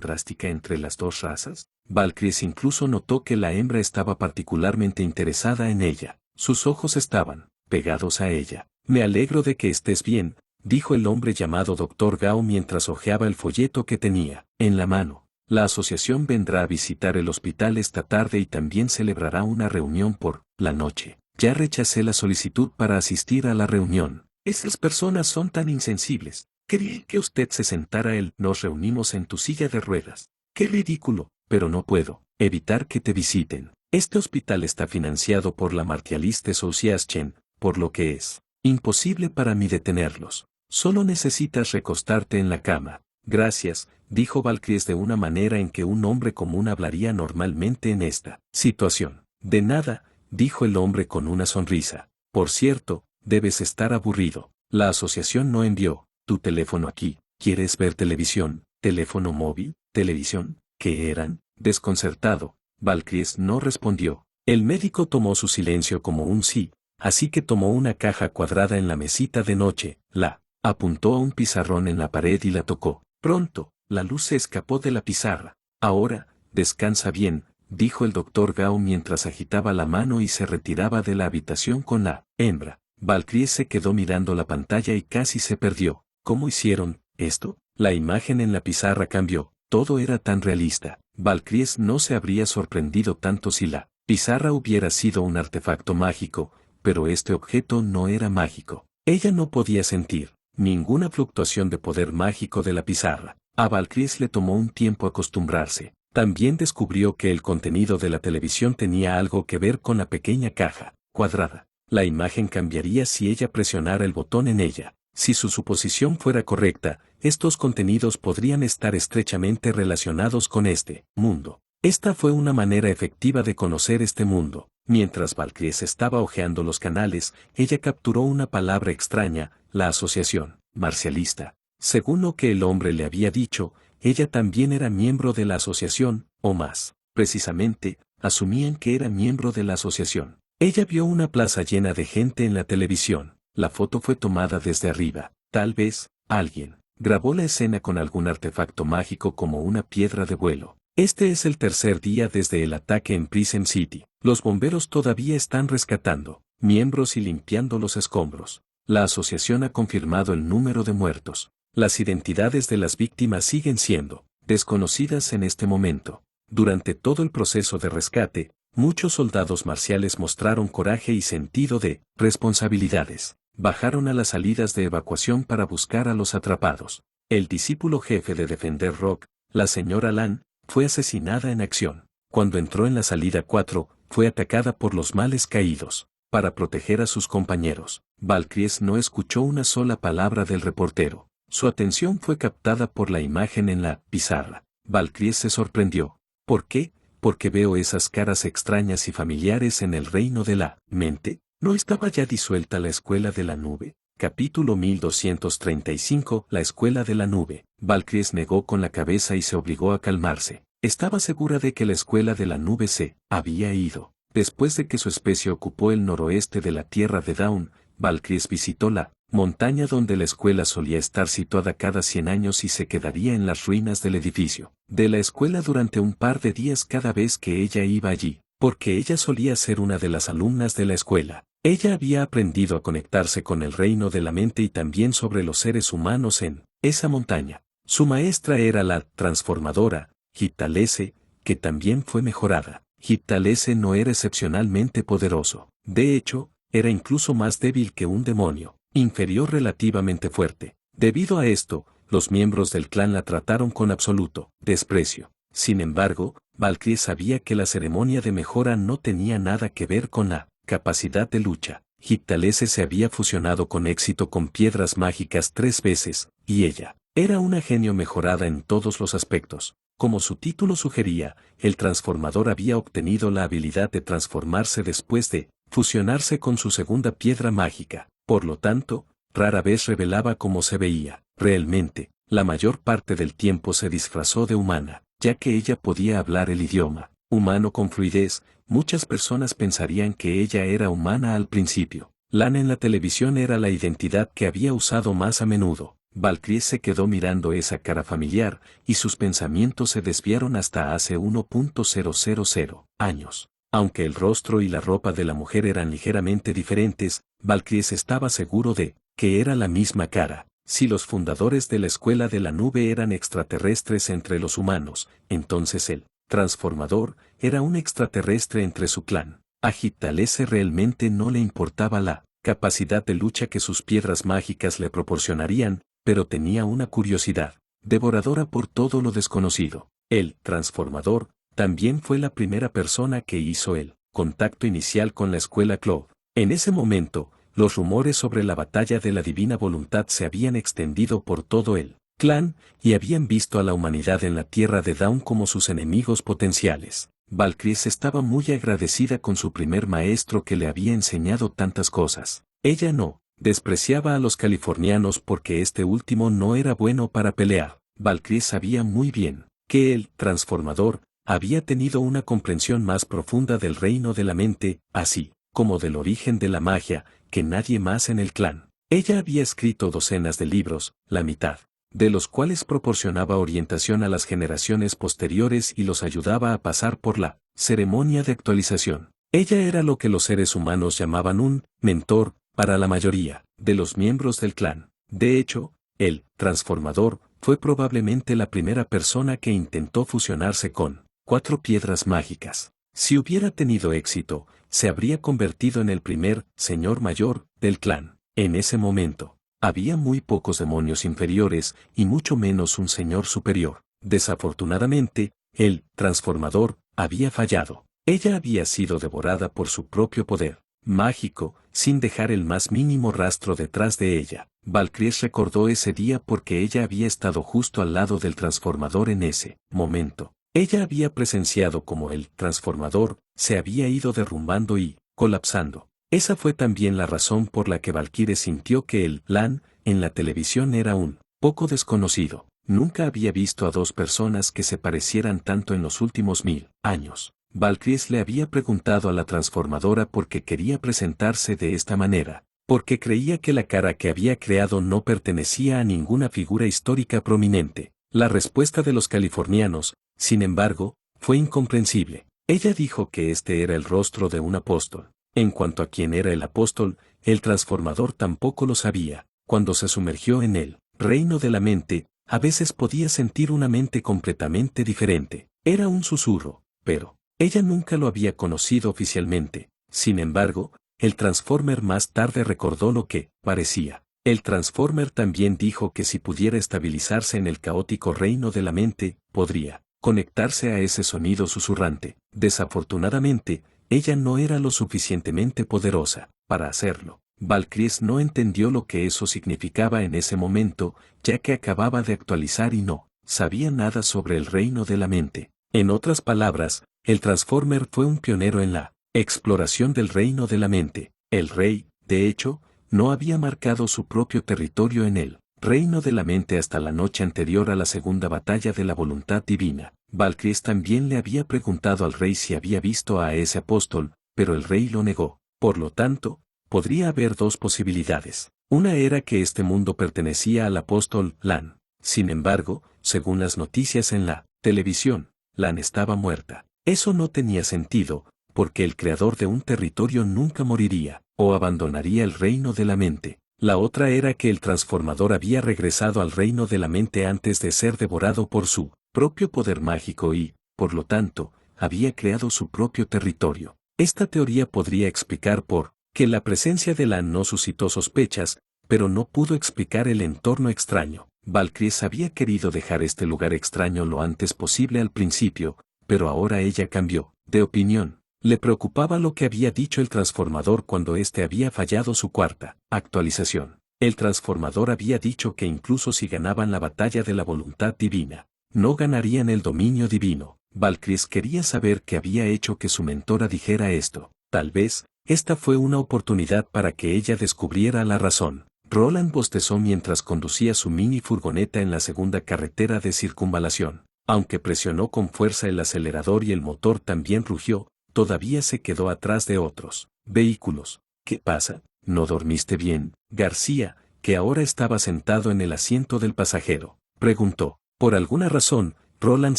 A: drástica entre las dos razas? Valkyries incluso notó que la hembra estaba particularmente interesada en ella. Sus ojos estaban pegados a ella. Me alegro de que estés bien, dijo el hombre llamado Dr. Gao mientras hojeaba el folleto que tenía en la mano. La asociación vendrá a visitar el hospital esta tarde y también celebrará una reunión por la noche. Ya rechacé la solicitud para asistir a la reunión. Esas personas son tan insensibles. Quería que usted se sentara nos reunimos en tu silla de ruedas. Qué ridículo, pero no puedo evitar que te visiten. Este hospital está financiado por la Martialist Association, por lo que es imposible para mí detenerlos. Solo necesitas recostarte en la cama. Gracias, dijo Valkyries de una manera en que un hombre común hablaría normalmente en esta situación. De nada, dijo el hombre con una sonrisa. Por cierto, debes estar aburrido. La asociación no envió tu teléfono aquí. ¿Quieres ver televisión? ¿Teléfono móvil? ¿Televisión? ¿Qué eran? Desconcertado, Valkyries no respondió. El médico tomó su silencio como un sí, así que tomó una caja cuadrada en la mesita de noche, la apuntó a un pizarrón en la pared y la tocó. Pronto, la luz se escapó de la pizarra. Ahora, descansa bien, dijo el doctor Gao mientras agitaba la mano y se retiraba de la habitación con la hembra. Valkyries se quedó mirando la pantalla y casi se perdió. ¿Cómo hicieron esto? La imagen en la pizarra cambió. Todo era tan realista. Valkyries no se habría sorprendido tanto si la pizarra hubiera sido un artefacto mágico, pero este objeto no era mágico. Ella no podía sentir ninguna fluctuación de poder mágico de la pizarra. A Valkyries le tomó un tiempo acostumbrarse. También descubrió que el contenido de la televisión tenía algo que ver con la pequeña caja cuadrada. La imagen cambiaría si ella presionara el botón en ella. Si su suposición fuera correcta, estos contenidos podrían estar estrechamente relacionados con este mundo. Esta fue una manera efectiva de conocer este mundo. Mientras Valkyries estaba hojeando los canales, ella capturó una palabra extraña, la asociación marcialista. Según lo que el hombre le había dicho, ella también era miembro de la asociación, o más precisamente, asumían que era miembro de la asociación. Ella vio una plaza llena de gente en la televisión. La foto fue tomada desde arriba. Tal vez, alguien grabó la escena con algún artefacto mágico como una piedra de vuelo. Este es el tercer día desde el ataque en Prison City. Los bomberos todavía están rescatando miembros y limpiando los escombros. La asociación ha confirmado el número de muertos. Las identidades de las víctimas siguen siendo desconocidas en este momento. Durante todo el proceso de rescate, muchos soldados marciales mostraron coraje y sentido de responsabilidades. Bajaron a las salidas de evacuación para buscar a los atrapados. El discípulo jefe de Defender Rock, la señora Lan, fue asesinada en acción. Cuando entró en la salida 4, fue atacada por los males caídos. Para proteger a sus compañeros, Valkyries no escuchó una sola palabra del reportero. Su atención fue captada por la imagen en la pizarra. Valkyries se sorprendió. ¿Por qué? Porque veo esas caras extrañas y familiares en el reino de la mente. ¿No estaba ya disuelta la escuela de la nube? Capítulo 1235. La escuela de la nube. Valkyries negó con la cabeza y se obligó a calmarse. Estaba segura de que la escuela de la nube se había ido. Después de que su especie ocupó el noroeste de la tierra de Dawn, Valkyries visitó la montaña donde la escuela solía estar situada cada 100 años y se quedaría en las ruinas del edificio de la escuela durante un par de días cada vez que ella iba allí, porque ella solía ser una de las alumnas de la escuela. Ella había aprendido a conectarse con el reino de la mente y también sobre los seres humanos en esa montaña. Su maestra era la transformadora, Hiptalese, que también fue mejorada. Hiptalese no era excepcionalmente poderoso. De hecho, era incluso más débil que un demonio, inferior relativamente fuerte. Debido a esto, los miembros del clan la trataron con absoluto desprecio. Sin embargo, Valkyries sabía que la ceremonia de mejora no tenía nada que ver con la capacidad de lucha. Hiptalese se había fusionado con éxito con piedras mágicas 3 veces, y ella era una genio mejorada en todos los aspectos. Como su título sugería, el transformador había obtenido la habilidad de transformarse después de fusionarse con su segunda piedra mágica. Por lo tanto, rara vez revelaba cómo se veía. Realmente, la mayor parte del tiempo se disfrazó de humana, ya que ella podía hablar el idioma humano con fluidez. Muchas personas pensarían que ella era humana al principio. Lan en la televisión era la identidad que había usado más a menudo. Valkyrie se quedó mirando esa cara familiar, y sus pensamientos se desviaron hasta hace 1.000 años. Aunque el rostro y la ropa de la mujer eran ligeramente diferentes, Valkyrie estaba seguro de que era la misma cara. Si los fundadores de la Escuela de la Nube eran extraterrestres entre los humanos, entonces el transformador era un extraterrestre entre su clan. A Hyptalese realmente no le importaba la capacidad de lucha que sus piedras mágicas le proporcionarían, pero tenía una curiosidad devoradora por todo lo desconocido. El transformador también fue la primera persona que hizo el contacto inicial con la escuela Cloud. En ese momento, los rumores sobre la batalla de la divina voluntad se habían extendido por todo el clan, y habían visto a la humanidad en la tierra de Dawn como sus enemigos potenciales. Valkyrie estaba muy agradecida con su primer maestro que le había enseñado tantas cosas. Ella no despreciaba a los californianos porque este último no era bueno para pelear. Valkyrie sabía muy bien que el transformador había tenido una comprensión más profunda del reino de la mente, así como del origen de la magia, que nadie más en el clan. Ella había escrito docenas de libros, la mitad de los cuales proporcionaba orientación a las generaciones posteriores y los ayudaba a pasar por la ceremonia de actualización. Ella era lo que los seres humanos llamaban un mentor para la mayoría de los miembros del clan. De hecho, el transformador fue probablemente la primera persona que intentó fusionarse con 4 piedras mágicas. Si hubiera tenido éxito, se habría convertido en el primer señor mayor del clan. En ese momento, había muy pocos demonios inferiores y mucho menos un señor superior. Desafortunadamente, el transformador había fallado. Ella había sido devorada por su propio poder mágico, sin dejar el más mínimo rastro detrás de ella. Valkyrie recordó ese día porque ella había estado justo al lado del transformador en ese momento. Ella había presenciado cómo el transformador se había ido derrumbando y colapsando. Esa fue también la razón por la que Valkyrie sintió que el Lan en la televisión era un poco desconocido. Nunca había visto a 2 personas que se parecieran tanto en los últimos 1000 años. Valkyrie le había preguntado a la transformadora por qué quería presentarse de esta manera, porque creía que la cara que había creado no pertenecía a ninguna figura histórica prominente. La respuesta de los californianos, sin embargo, fue incomprensible. Ella dijo que este era el rostro de un apóstol. En cuanto a quién era el apóstol, el transformador tampoco lo sabía. Cuando se sumergió en el reino de la mente, a veces podía sentir una mente completamente diferente. Era un susurro, pero ella nunca lo había conocido oficialmente. Sin embargo, el Transformer más tarde recordó lo que parecía. El Transformer también dijo que si pudiera estabilizarse en el caótico reino de la mente, podría conectarse a ese sonido susurrante. Desafortunadamente, ella no era lo suficientemente poderosa para hacerlo. Valkyrie no entendió lo que eso significaba en ese momento, ya que acababa de actualizar y no sabía nada sobre el reino de la mente. En otras palabras, el Transformer fue un pionero en la exploración del reino de la mente. El rey, de hecho, no había marcado su propio territorio en el reino de la mente hasta la noche anterior a la segunda batalla de la voluntad divina. Valkyrie también le había preguntado al rey si había visto a ese apóstol, pero el rey lo negó. Por lo tanto, podría haber 2 posibilidades. Una era que este mundo pertenecía al apóstol Lan. Sin embargo, según las noticias en la televisión, Lan estaba muerta. Eso no tenía sentido, porque el creador de un territorio nunca moriría, o abandonaría el reino de la mente. La otra era que el transformador había regresado al reino de la mente antes de ser devorado por su propio poder mágico y, por lo tanto, había creado su propio territorio. Esta teoría podría explicar por qué la presencia de Lan no suscitó sospechas, pero no pudo explicar el entorno extraño. Valkyrie había querido dejar este lugar extraño lo antes posible al principio, pero ahora ella cambió de opinión. Le preocupaba lo que había dicho el transformador cuando éste había fallado su 4ª actualización. El transformador había dicho que incluso si ganaban la batalla de la voluntad divina, no ganarían el dominio divino. Valkyrie quería saber qué había hecho que su mentora dijera esto. Tal vez, esta fue una oportunidad para que ella descubriera la razón. Roland bostezó mientras conducía su mini furgoneta en la segunda carretera de circunvalación. Aunque presionó con fuerza el acelerador y el motor también rugió, todavía se quedó atrás de otros vehículos. ¿Qué pasa? ¿No dormiste bien, García, que ahora estaba sentado en el asiento del pasajero? Preguntó. Por alguna razón, Roland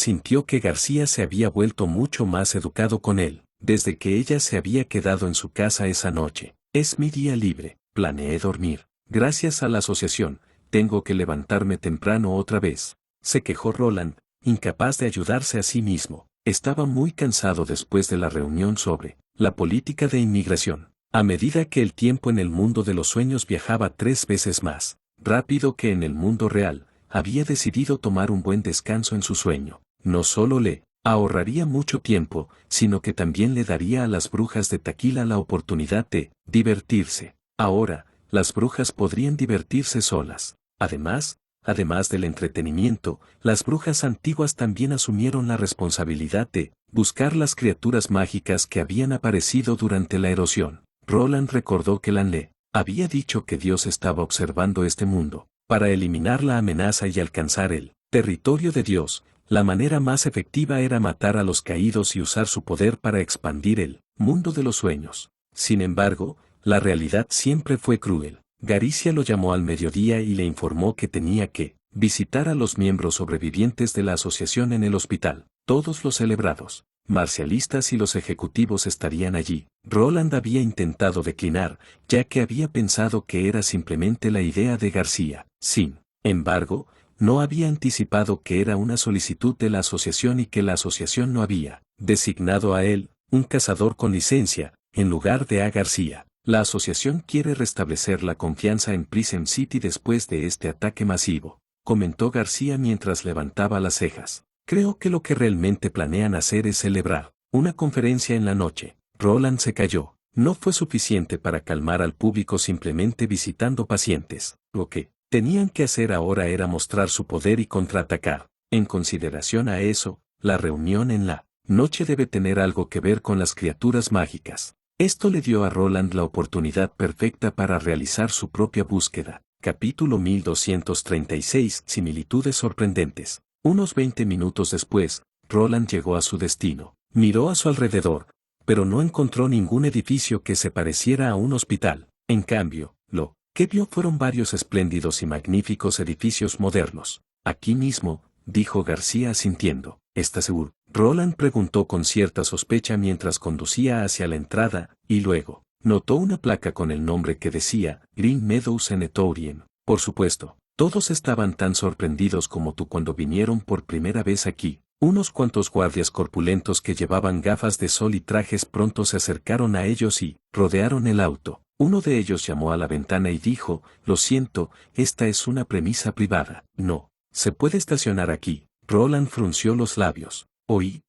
A: sintió que García se había vuelto mucho más educado con él, desde que ella se había quedado en su casa esa noche. Es mi día libre, planeé dormir. Gracias a la asociación, tengo que levantarme temprano otra vez. Se quejó Roland, incapaz de ayudarse a sí mismo. Estaba muy cansado después de la reunión sobre la política de inmigración. A medida que el tiempo en el mundo de los sueños viajaba 3 veces más rápido que en el mundo real, había decidido tomar un buen descanso en su sueño. No solo le ahorraría mucho tiempo, sino que también le daría a las brujas de Taquila la oportunidad de divertirse. Ahora, las brujas podrían divertirse solas. Además del entretenimiento, las brujas antiguas también asumieron la responsabilidad de buscar las criaturas mágicas que habían aparecido durante la erosión. Roland recordó que Lanle había dicho que Dios estaba observando este mundo. Para eliminar la amenaza y alcanzar el territorio de Dios, la manera más efectiva era matar a los caídos y usar su poder para expandir el mundo de los sueños. Sin embargo, la realidad siempre fue cruel. Garicia lo llamó al mediodía y le informó que tenía que visitar a los miembros sobrevivientes de la asociación en el hospital. Todos los celebrados marcialistas y los ejecutivos estarían allí. Roland había intentado declinar, ya que había pensado que era simplemente la idea de García. Sin embargo, no había anticipado que era una solicitud de la asociación y que la asociación no había designado a él, un cazador con licencia, en lugar de a García. La asociación quiere restablecer la confianza en Prison City después de este ataque masivo, comentó García mientras levantaba las cejas. Creo que lo que realmente planean hacer es celebrar una conferencia en la noche. Roland se calló. No fue suficiente para calmar al público simplemente visitando pacientes. Lo que tenían que hacer ahora era mostrar su poder y contraatacar. En consideración a eso, la reunión en la noche debe tener algo que ver con las criaturas mágicas. Esto le dio a Roland la oportunidad perfecta para realizar su propia búsqueda. Capítulo 1236. Similitudes sorprendentes. Unos 20 minutos después, Roland llegó a su destino. Miró a su alrededor, pero no encontró ningún edificio que se pareciera a un hospital. En cambio, lo que vio fueron varios espléndidos y magníficos edificios modernos. Aquí mismo, dijo García asintiendo. ¿Estás seguro? Roland preguntó con cierta sospecha mientras conducía hacia la entrada, y luego notó una placa con el nombre que decía Green Meadows Sanatorium. Por supuesto, todos estaban tan sorprendidos como tú cuando vinieron por primera vez aquí. Unos cuantos guardias corpulentos que llevaban gafas de sol y trajes pronto se acercaron a ellos y rodearon el auto. Uno de ellos llamó a la ventana y dijo, lo siento, esta es una premisa privada. No, se puede estacionar aquí. Roland frunció los labios. Oí,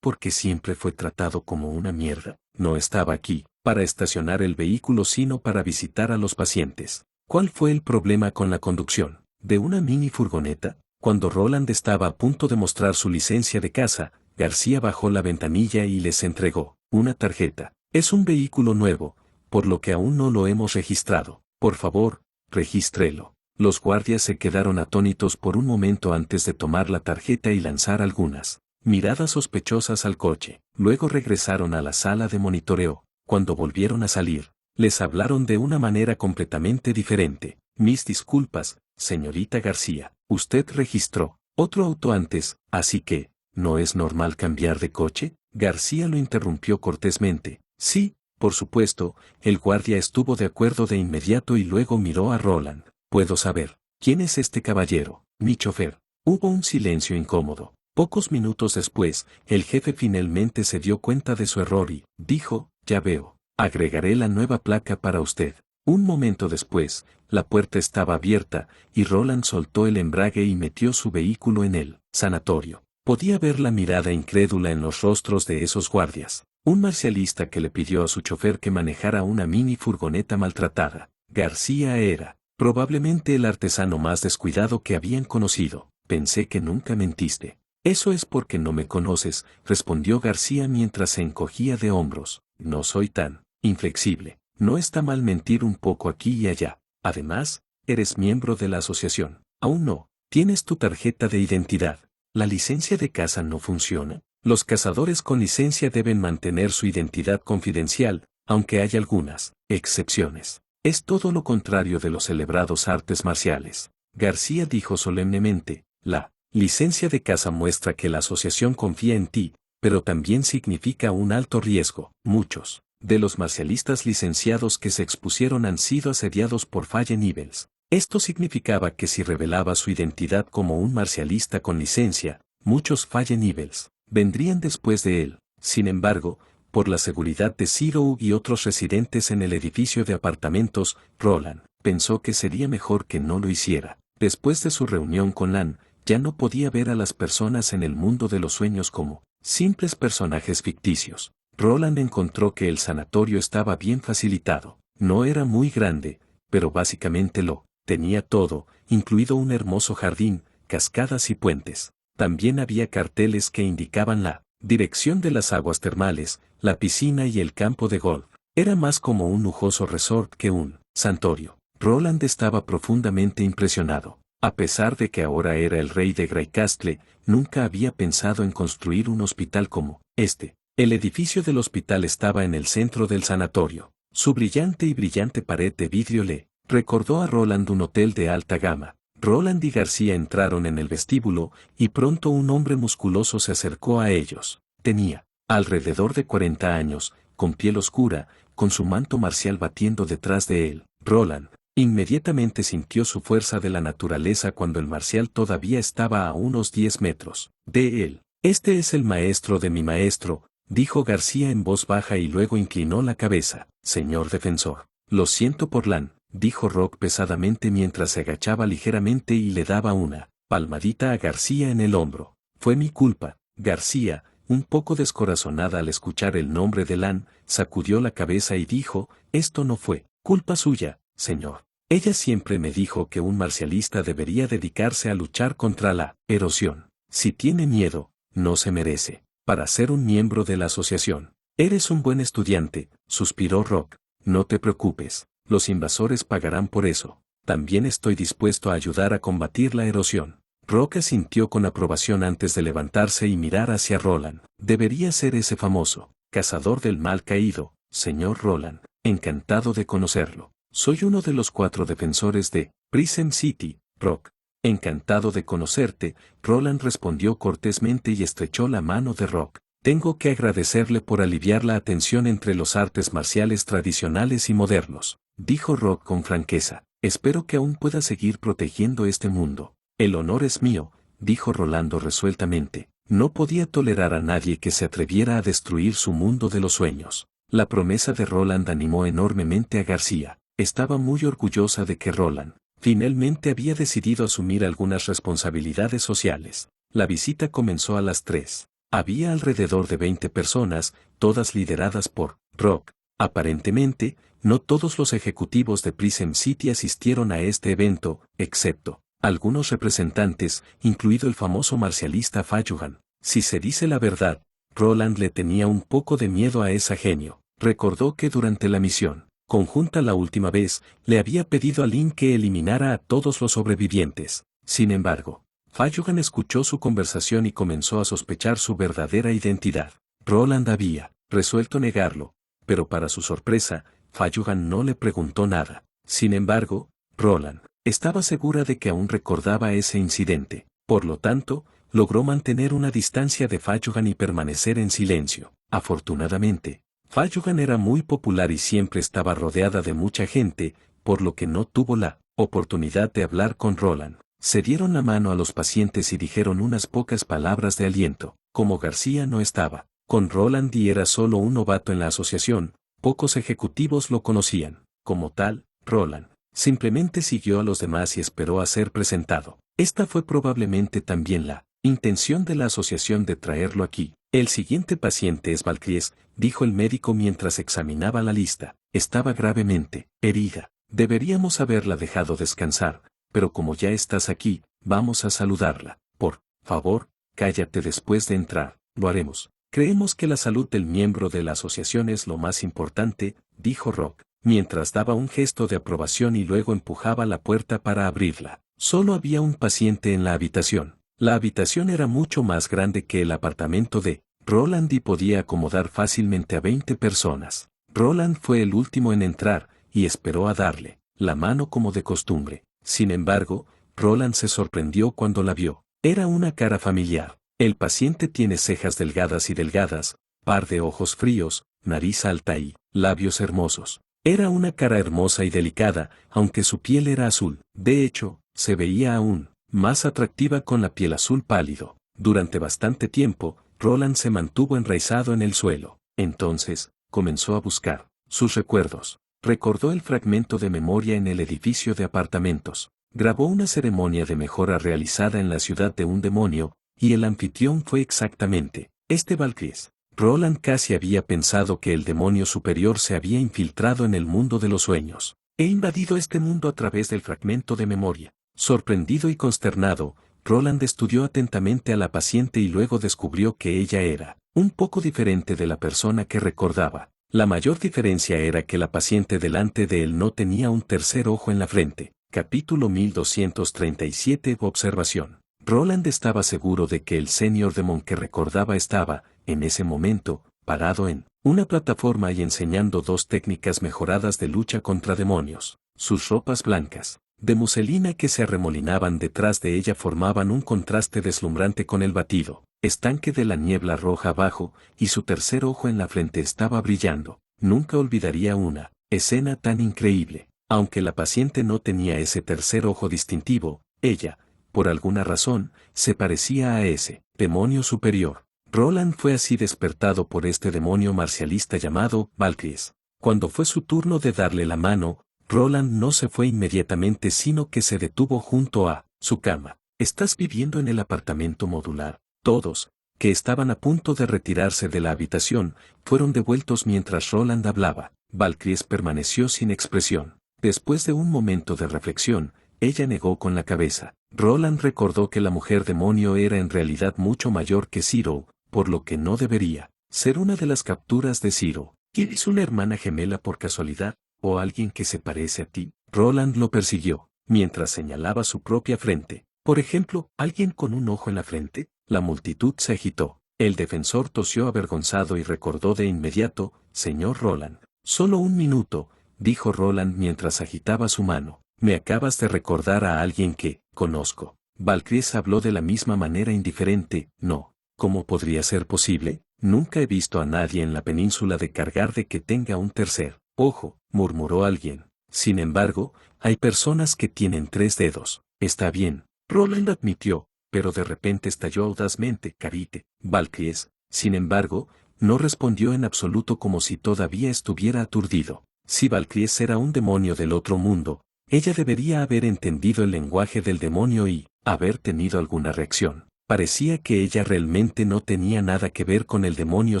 A: porque siempre fue tratado como una mierda. No estaba aquí para estacionar el vehículo sino para visitar a los pacientes. ¿Cuál fue el problema con la conducción de una mini furgoneta? Cuando Roland estaba a punto de mostrar su licencia de caza, García bajó la ventanilla y les entregó una tarjeta. Es un vehículo nuevo, por lo que aún no lo hemos registrado. Por favor, regístrelo. Los guardias se quedaron atónitos por un momento antes de tomar la tarjeta y lanzar algunas miradas sospechosas al coche. Luego regresaron a la sala de monitoreo. Cuando volvieron a salir, les hablaron de una manera completamente diferente. Mis disculpas, señorita García. Usted registró otro auto antes, así que, ¿no es normal cambiar de coche? García lo interrumpió cortésmente. Sí, por supuesto, el guardia estuvo de acuerdo de inmediato y luego miró a Roland. ¿Puedo saber quién es este caballero? Mi chofer. Hubo un silencio incómodo. Pocos minutos después, el jefe finalmente se dio cuenta de su error y dijo, ya veo, agregaré la nueva placa para usted. Un momento después, la puerta estaba abierta, y Roland soltó el embrague y metió su vehículo en el sanatorio. Podía ver la mirada incrédula en los rostros de esos guardias. Un marcialista que le pidió a su chofer que manejara una mini furgoneta maltratada. García era probablemente el artesano más descuidado que habían conocido. Pensé que nunca mentiste. Eso es porque no me conoces, respondió García mientras se encogía de hombros. No soy tan inflexible. No está mal mentir un poco aquí y allá. Además, eres miembro de la asociación. Aún no. Tienes tu tarjeta de identidad. ¿La licencia de caza no funciona? Los cazadores con licencia deben mantener su identidad confidencial, aunque hay algunas excepciones. Es todo lo contrario de los celebrados artes marciales. García dijo solemnemente, la licencia de caza muestra que la asociación confía en ti, pero también significa un alto riesgo. Muchos de los marcialistas licenciados que se expusieron han sido asediados por Fallen Evils. Esto significaba que si revelaba su identidad como un marcialista con licencia, muchos Fallen Evils vendrían después de él. Sin embargo, por la seguridad de Zero y otros residentes en el edificio de apartamentos, Roland pensó que sería mejor que no lo hiciera. Después de su reunión con Lan, ya no podía ver a las personas en el mundo de los sueños como simples personajes ficticios. Roland encontró que el sanatorio estaba bien facilitado. No era muy grande, pero básicamente lo tenía todo, incluido un hermoso jardín, cascadas y puentes. También había carteles que indicaban la dirección de las aguas termales, la piscina y el campo de golf. Era más como un lujoso resort que un santuario. Roland estaba profundamente impresionado. A pesar de que ahora era el rey de Greycastle, nunca había pensado en construir un hospital como este. El edificio del hospital estaba en el centro del sanatorio. Su brillante pared de vidrio le recordó a Roland un hotel de alta gama. Roland y García entraron en el vestíbulo, y pronto un hombre musculoso se acercó a ellos. Tenía alrededor de 40 años, con piel oscura, con su manto marcial batiendo detrás de él. Roland inmediatamente sintió su fuerza de la naturaleza cuando el marcial todavía estaba a unos 10 metros de él. Este es el maestro de mi maestro, dijo García en voz baja y luego inclinó la cabeza. Señor defensor, lo siento por Lan, dijo Rock pesadamente mientras se agachaba ligeramente y le daba una palmadita a García en el hombro. Fue mi culpa. García, un poco descorazonada al escuchar el nombre de Lan, sacudió la cabeza y dijo, esto no fue culpa suya, señor. Ella siempre me dijo que un marcialista debería dedicarse a luchar contra la erosión. Si tiene miedo, no se merece para ser un miembro de la asociación. Eres un buen estudiante, suspiró Rock. No te preocupes, los invasores pagarán por eso. También estoy dispuesto a ayudar a combatir la erosión. Rock asintió con aprobación antes de levantarse y mirar hacia Roland. Debería ser ese famoso cazador del mal caído, señor Roland. Encantado de conocerlo. Soy uno de los 4 defensores de Prism City, Rock. Encantado de conocerte, Roland respondió cortésmente y estrechó la mano de Rock. Tengo que agradecerle por aliviar la tensión entre los artes marciales tradicionales y modernos, dijo Rock con franqueza. Espero que aún pueda seguir protegiendo este mundo. El honor es mío, dijo Rolando resueltamente. No podía tolerar a nadie que se atreviera a destruir su mundo de los sueños. La promesa de Roland animó enormemente a García. Estaba muy orgullosa de que Roland finalmente había decidido asumir algunas responsabilidades sociales. La visita comenzó a las 3. Había alrededor de 20 personas, todas lideradas por Rock. Aparentemente, no todos los ejecutivos de Prism City asistieron a este evento, excepto algunos representantes, incluido el famoso marcialista Fayuhan. Si se dice la verdad, Roland le tenía un poco de miedo a esa genio. Recordó que durante la misión conjunta la última vez, le había pedido a Lin que eliminara a todos los sobrevivientes. Sin embargo, Fayuhan escuchó su conversación y comenzó a sospechar su verdadera identidad. Roland había resuelto negarlo, pero para su sorpresa, Fayuhan no le preguntó nada. Sin embargo, Roland estaba segura de que aún recordaba ese incidente. Por lo tanto, logró mantener una distancia de Fayuhan y permanecer en silencio. Afortunadamente, Fayuhan era muy popular y siempre estaba rodeada de mucha gente, por lo que no tuvo la oportunidad de hablar con Roland. Se dieron la mano a los pacientes y dijeron unas pocas palabras de aliento. Como García no estaba con Roland y era solo un novato en la asociación, pocos ejecutivos lo conocían. Como tal, Roland simplemente siguió a los demás y esperó a ser presentado. Esta fue probablemente también la intención de la asociación de traerlo aquí. El siguiente paciente es Valkyries, dijo el médico mientras examinaba la lista. Estaba gravemente herida. Deberíamos haberla dejado descansar, pero como ya estás aquí, vamos a saludarla. Por favor, cállate después de entrar. Lo haremos. Creemos que la salud del miembro de la asociación es lo más importante, dijo Rock, mientras daba un gesto de aprobación y luego empujaba la puerta para abrirla. Solo había un paciente en la habitación. La habitación era mucho más grande que el apartamento de Roland y podía acomodar fácilmente a 20 personas. Roland fue el último en entrar, y esperó a darle la mano como de costumbre. Sin embargo, Roland se sorprendió cuando la vio. Era una cara familiar. El paciente tiene cejas delgadas, par de ojos fríos, nariz alta y labios hermosos. Era una cara hermosa y delicada, aunque su piel era azul. De hecho, se veía aún más atractiva con la piel azul pálido. Durante bastante tiempo, Roland se mantuvo enraizado en el suelo. Entonces, comenzó a buscar sus recuerdos. Recordó el fragmento de memoria en el edificio de apartamentos. Grabó una ceremonia de mejora realizada en la ciudad de un demonio, y el anfitrión fue exactamente Valkyries. Roland casi había pensado que el demonio superior se había infiltrado en el mundo de los sueños. He invadido este mundo a través del fragmento de memoria. Sorprendido y consternado, Roland estudió atentamente a la paciente y luego descubrió que ella era un poco diferente de la persona que recordaba. La mayor diferencia era que la paciente delante de él no tenía un tercer ojo en la frente. Capítulo 1237 Observación. Roland estaba seguro de que el Señor Demon que recordaba estaba, en ese momento, parado en una plataforma y enseñando dos técnicas mejoradas de lucha contra demonios. Sus ropas blancas, de muselina que se arremolinaban detrás de ella formaban un contraste deslumbrante con el batido estanque de la niebla roja abajo, y su tercer ojo en la frente estaba brillando. Nunca olvidaría una escena tan increíble. Aunque la paciente no tenía ese tercer ojo distintivo, ella, por alguna razón, se parecía a ese demonio superior. Roland fue así despertado por este demonio marcialista llamado Valkyries. Cuando fue su turno de darle la mano, Roland no se fue inmediatamente sino que se detuvo junto a su cama. ¿Estás viviendo en el apartamento modular? Todos, que estaban a punto de retirarse de la habitación, fueron devueltos mientras Roland hablaba. Valkyries permaneció sin expresión. Después de un momento de reflexión, ella negó con la cabeza. Roland recordó que la mujer demonio era en realidad mucho mayor que Zero, por lo que no debería ser una de las capturas de Zero. ¿Tienes una hermana gemela por casualidad, o alguien que se parece a ti? Roland lo persiguió, mientras señalaba su propia frente. Por ejemplo, ¿alguien con un ojo en la frente? La multitud se agitó. El defensor tosió avergonzado y recordó de inmediato, señor Roland. Solo un minuto, dijo Roland mientras agitaba su mano. Me acabas de recordar a alguien que conozco. Valkyries habló de la misma manera indiferente. No, ¿cómo podría ser posible? Nunca he visto a nadie en la península de Cargar de que tenga un tercer ojo, murmuró alguien. Sin embargo, hay personas que tienen 3 dedos. Está bien, Roland admitió, pero de repente estalló audazmente. Carite. Valkyries, sin embargo, no respondió en absoluto como si todavía estuviera aturdido. Si Valkyries era un demonio del otro mundo, ella debería haber entendido el lenguaje del demonio y haber tenido alguna reacción. Parecía que ella realmente no tenía nada que ver con el demonio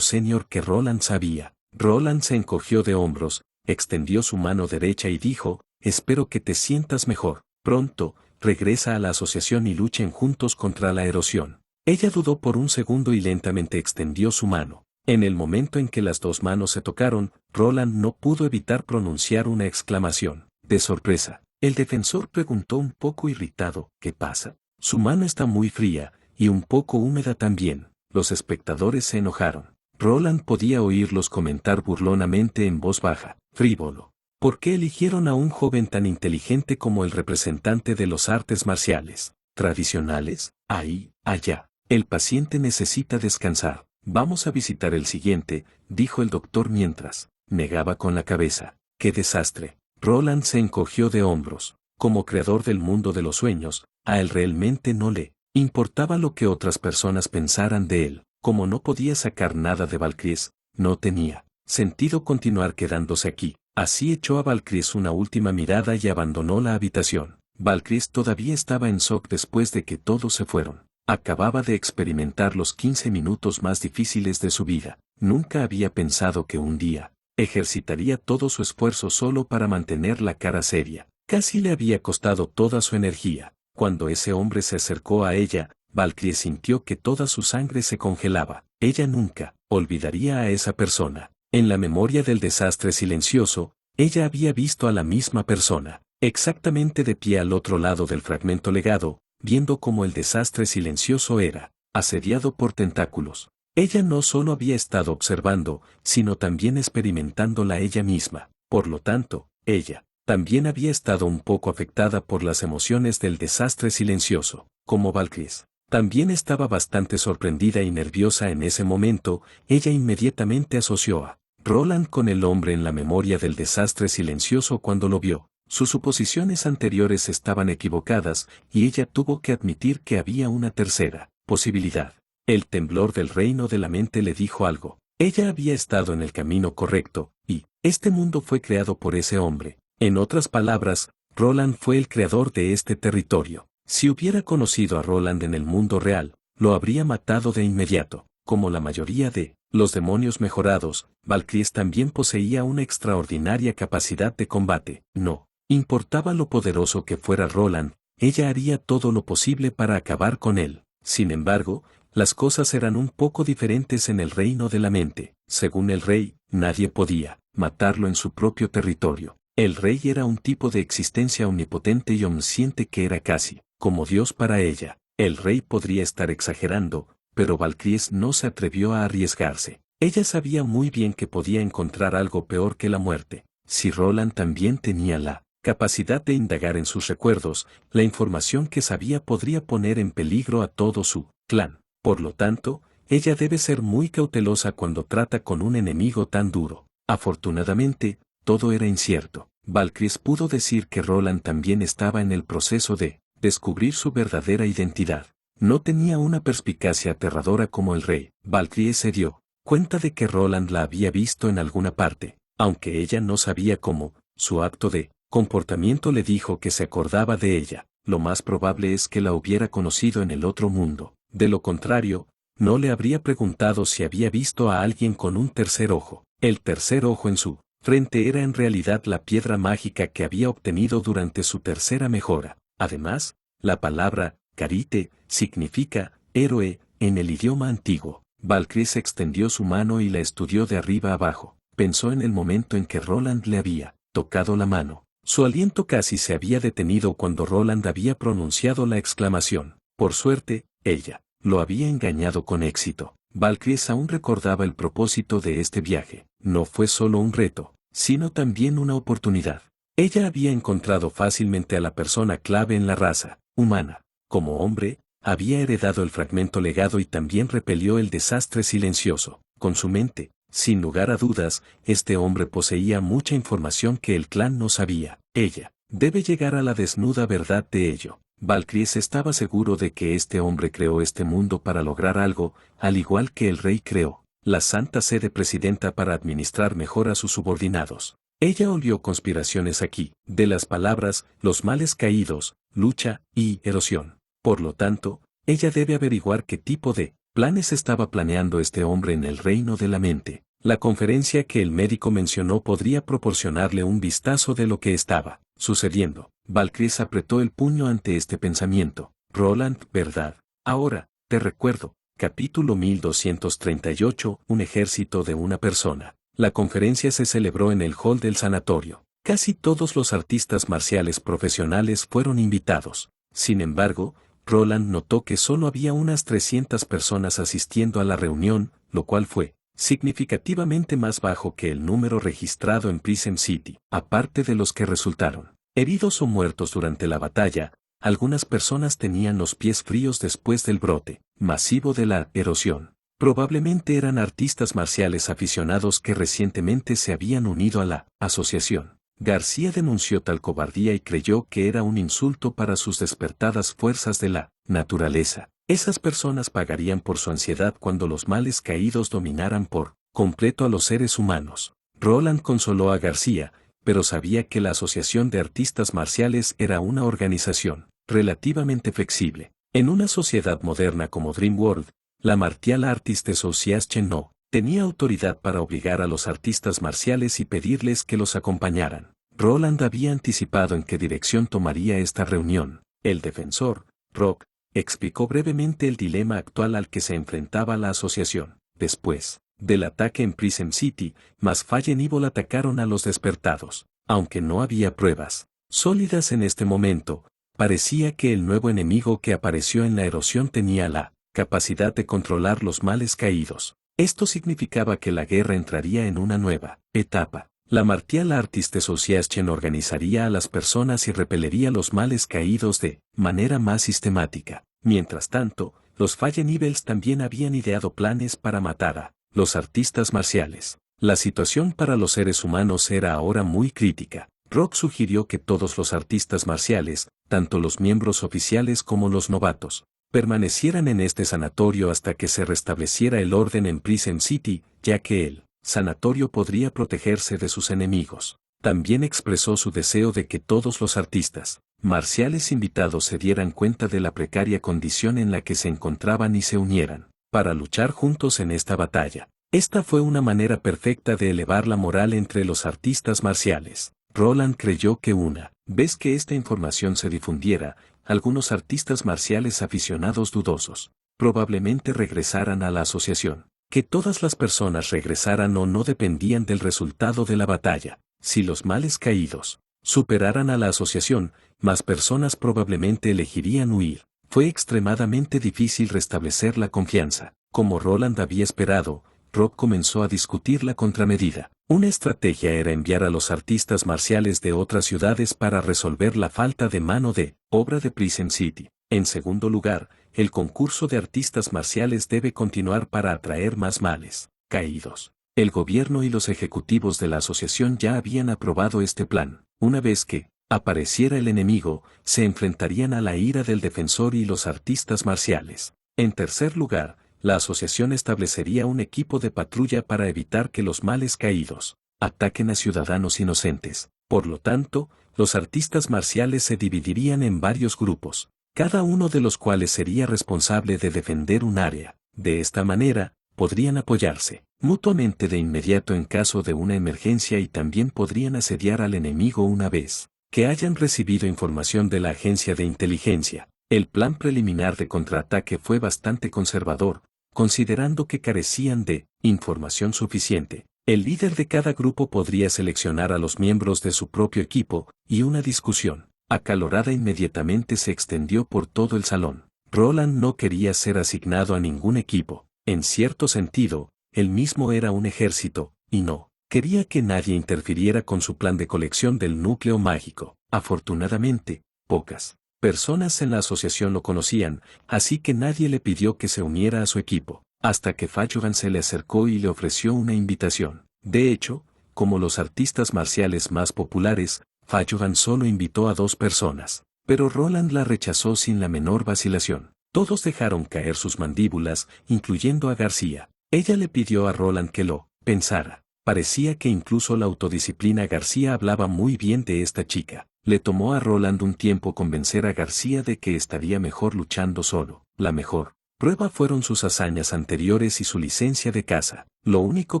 A: senior que Roland sabía. Roland se encogió de hombros, extendió su mano derecha y dijo, espero que te sientas mejor. Pronto, regresa a la asociación y luchen juntos contra la erosión. Ella dudó por un segundo y lentamente extendió su mano. En el momento en que las dos manos se tocaron, Roland no pudo evitar pronunciar una exclamación de sorpresa. El defensor preguntó un poco irritado, ¿qué pasa? Su mano está muy fría, y un poco húmeda también. Los espectadores se enojaron. Roland podía oírlos comentar burlonamente en voz baja, frívolo. ¿Por qué eligieron a un joven tan inteligente como el representante de los artes marciales tradicionales? Ahí, allá. El paciente necesita descansar. Vamos a visitar el siguiente, dijo el doctor mientras negaba con la cabeza. ¡Qué desastre! Roland se encogió de hombros. Como creador del mundo de los sueños, a él realmente no le importaba lo que otras personas pensaran de él. Como no podía sacar nada de Valkyries, no tenía sentido continuar quedándose aquí. Así echó a Valkyries una última mirada y abandonó la habitación. Valkyries todavía estaba en shock después de que todos se fueron. Acababa de experimentar los 15 minutos más difíciles de su vida. Nunca había pensado que un día ejercitaría todo su esfuerzo solo para mantener la cara seria. Casi le había costado toda su energía. Cuando ese hombre se acercó a ella, Valkyrie sintió que toda su sangre se congelaba. Ella nunca olvidaría a esa persona. En la memoria del desastre silencioso, ella había visto a la misma persona, exactamente de pie al otro lado del fragmento legado, viendo cómo el desastre silencioso era asediado por tentáculos. Ella no solo había estado observando, sino también experimentándola ella misma. Por lo tanto, Ella también había estado un poco afectada por las emociones del desastre silencioso, como Valkyries. También estaba bastante sorprendida y nerviosa en ese momento. Ella inmediatamente asoció a Roland con el hombre en la memoria del desastre silencioso cuando lo vio. Sus suposiciones anteriores estaban equivocadas, y ella tuvo que admitir que había una tercera posibilidad. El temblor del reino de la mente le dijo algo. Ella había estado en el camino correcto, y este mundo fue creado por ese hombre. En otras palabras, Roland fue el creador de este territorio. Si hubiera conocido a Roland en el mundo real, lo habría matado de inmediato. Como la mayoría de los demonios mejorados, Valkyries también poseía una extraordinaria capacidad de combate. No importaba lo poderoso que fuera Roland, ella haría todo lo posible para acabar con él. Sin embargo, las cosas eran un poco diferentes en el reino de la mente. Según el rey, nadie podía matarlo en su propio territorio. El rey era un tipo de existencia omnipotente y omnisciente que era casi como Dios para ella. El rey podría estar exagerando, pero Valkyries no se atrevió a arriesgarse. Ella sabía muy bien que podía encontrar algo peor que la muerte. Si Roland también tenía la capacidad de indagar en sus recuerdos, la información que sabía podría poner en peligro a todo su clan. Por lo tanto, ella debe ser muy cautelosa cuando trata con un enemigo tan duro. Afortunadamente, todo era incierto. Valkyries pudo decir que Roland también estaba en el proceso de descubrir su verdadera identidad. No tenía una perspicacia aterradora como el rey. Valkyries se dio cuenta de que Roland la había visto en alguna parte, aunque ella no sabía cómo. Su acto de comportamiento le dijo que se acordaba de ella. Lo más probable es que la hubiera conocido en el otro mundo. De lo contrario, no le habría preguntado si había visto a alguien con un tercer ojo. El tercer ojo en su frente era en realidad la piedra mágica que había obtenido durante su tercera mejora. Además, la palabra Karite significa héroe en el idioma antiguo. Valkyries extendió su mano y la estudió de arriba abajo. Pensó en el momento en que Roland le había tocado la mano. Su aliento casi se había detenido cuando Roland había pronunciado la exclamación. Por suerte, ella lo había engañado con éxito. Valkyries aún recordaba el propósito de este viaje. No fue solo un reto, sino también una oportunidad. Ella había encontrado fácilmente a la persona clave en la raza humana. Como hombre, había heredado el fragmento legado y también repelió el desastre silencioso. Con su mente, sin lugar a dudas, este hombre poseía mucha información que el clan no sabía. Ella debe llegar a la desnuda verdad de ello. Valkyries estaba seguro de que este hombre creó este mundo para lograr algo, al igual que el rey creó la Santa Sede Presidenta para administrar mejor a sus subordinados. Ella olió conspiraciones aquí, de las palabras, los males caídos, lucha y erosión. Por lo tanto, ella debe averiguar qué tipo de planes estaba planeando este hombre en el reino de la mente. La conferencia que el médico mencionó podría proporcionarle un vistazo de lo que estaba sucediendo. Valkyries apretó el puño ante este pensamiento. Roland, ¿verdad? Ahora, te recuerdo. Capítulo 1238, un ejército de una persona. La conferencia se celebró en el hall del sanatorio. Casi todos los artistas marciales profesionales fueron invitados. Sin embargo, Roland notó que solo había unas 300 personas asistiendo a la reunión, lo cual fue significativamente más bajo que el número registrado en Prism City. Aparte de los que resultaron heridos o muertos durante la batalla, algunas personas tenían los pies fríos después del brote masivo de la erosión. Probablemente eran artistas marciales aficionados que recientemente se habían unido a la asociación. García denunció tal cobardía y creyó que era un insulto para sus despertadas fuerzas de la naturaleza. Esas personas pagarían por su ansiedad cuando los males caídos dominaran por completo a los seres humanos. Roland consoló a García, pero sabía que la Asociación de Artistas Marciales era una organización relativamente flexible. En una sociedad moderna como Dreamworld, la Martial Artist Association no tenía autoridad para obligar a los artistas marciales y pedirles que los acompañaran. Roland había anticipado en qué dirección tomaría esta reunión. El defensor, Rock, explicó brevemente el dilema actual al que se enfrentaba la asociación. Después del ataque en Prism City, Masfallen y Evil atacaron a los despertados. Aunque no había pruebas sólidas en este momento, parecía que el nuevo enemigo que apareció en la erosión tenía la capacidad de controlar los males caídos. Esto significaba que la guerra entraría en una nueva etapa. La Martial Artist Association organizaría a las personas y repelería los males caídos de manera más sistemática. Mientras tanto, los Fallen Evils también habían ideado planes para matar a los artistas marciales. La situación para los seres humanos era ahora muy crítica. Rock sugirió que todos los artistas marciales, tanto los miembros oficiales como los novatos, permanecieran en este sanatorio hasta que se restableciera el orden en Prison City, ya que el sanatorio podría protegerse de sus enemigos. También expresó su deseo de que todos los artistas marciales invitados se dieran cuenta de la precaria condición en la que se encontraban y se unieran para luchar juntos en esta batalla. Esta fue una manera perfecta de elevar la moral entre los artistas marciales. Roland creyó que una vez que esta información se difundiera, algunos artistas marciales aficionados dudosos probablemente regresaran a la asociación. Que todas las personas regresaran o no dependían del resultado de la batalla. Si los males caídos superaran a la asociación, más personas probablemente elegirían huir. Fue extremadamente difícil restablecer la confianza. Como Roland había esperado, Rob comenzó a discutir la contramedida. Una estrategia era enviar a los artistas marciales de otras ciudades para resolver la falta de mano de obra de Prison City. En segundo lugar, el concurso de artistas marciales debe continuar para atraer más males caídos. El gobierno y los ejecutivos de la asociación ya habían aprobado este plan. Una vez que apareciera el enemigo, se enfrentarían a la ira del defensor y los artistas marciales. En tercer lugar, la asociación establecería un equipo de patrulla para evitar que los males caídos ataquen a ciudadanos inocentes. Por lo tanto, los artistas marciales se dividirían en varios grupos, cada uno de los cuales sería responsable de defender un área. De esta manera, podrían apoyarse mutuamente de inmediato en caso de una emergencia y también podrían asediar al enemigo una vez que hayan recibido información de la agencia de inteligencia. El plan preliminar de contraataque fue bastante conservador, considerando que carecían de información suficiente. El líder de cada grupo podría seleccionar a los miembros de su propio equipo, y una discusión acalorada inmediatamente se extendió por todo el salón. Roland no quería ser asignado a ningún equipo. En cierto sentido, él mismo era un ejército, y no quería que nadie interfiriera con su plan de colección del núcleo mágico. Afortunadamente, pocas personas en la asociación lo conocían, así que nadie le pidió que se uniera a su equipo, hasta que Fajogan se le acercó y le ofreció una invitación. De hecho, como los artistas marciales más populares, Fajogan solo invitó a 2 personas, pero Roland la rechazó sin la menor vacilación. Todos dejaron caer sus mandíbulas, incluyendo a García. Ella le pidió a Roland que lo pensara. Parecía que incluso la autodisciplina García hablaba muy bien de esta chica. Le tomó a Roland un tiempo convencer a García de que estaría mejor luchando solo. La mejor prueba fueron sus hazañas anteriores y su licencia de caza. Lo único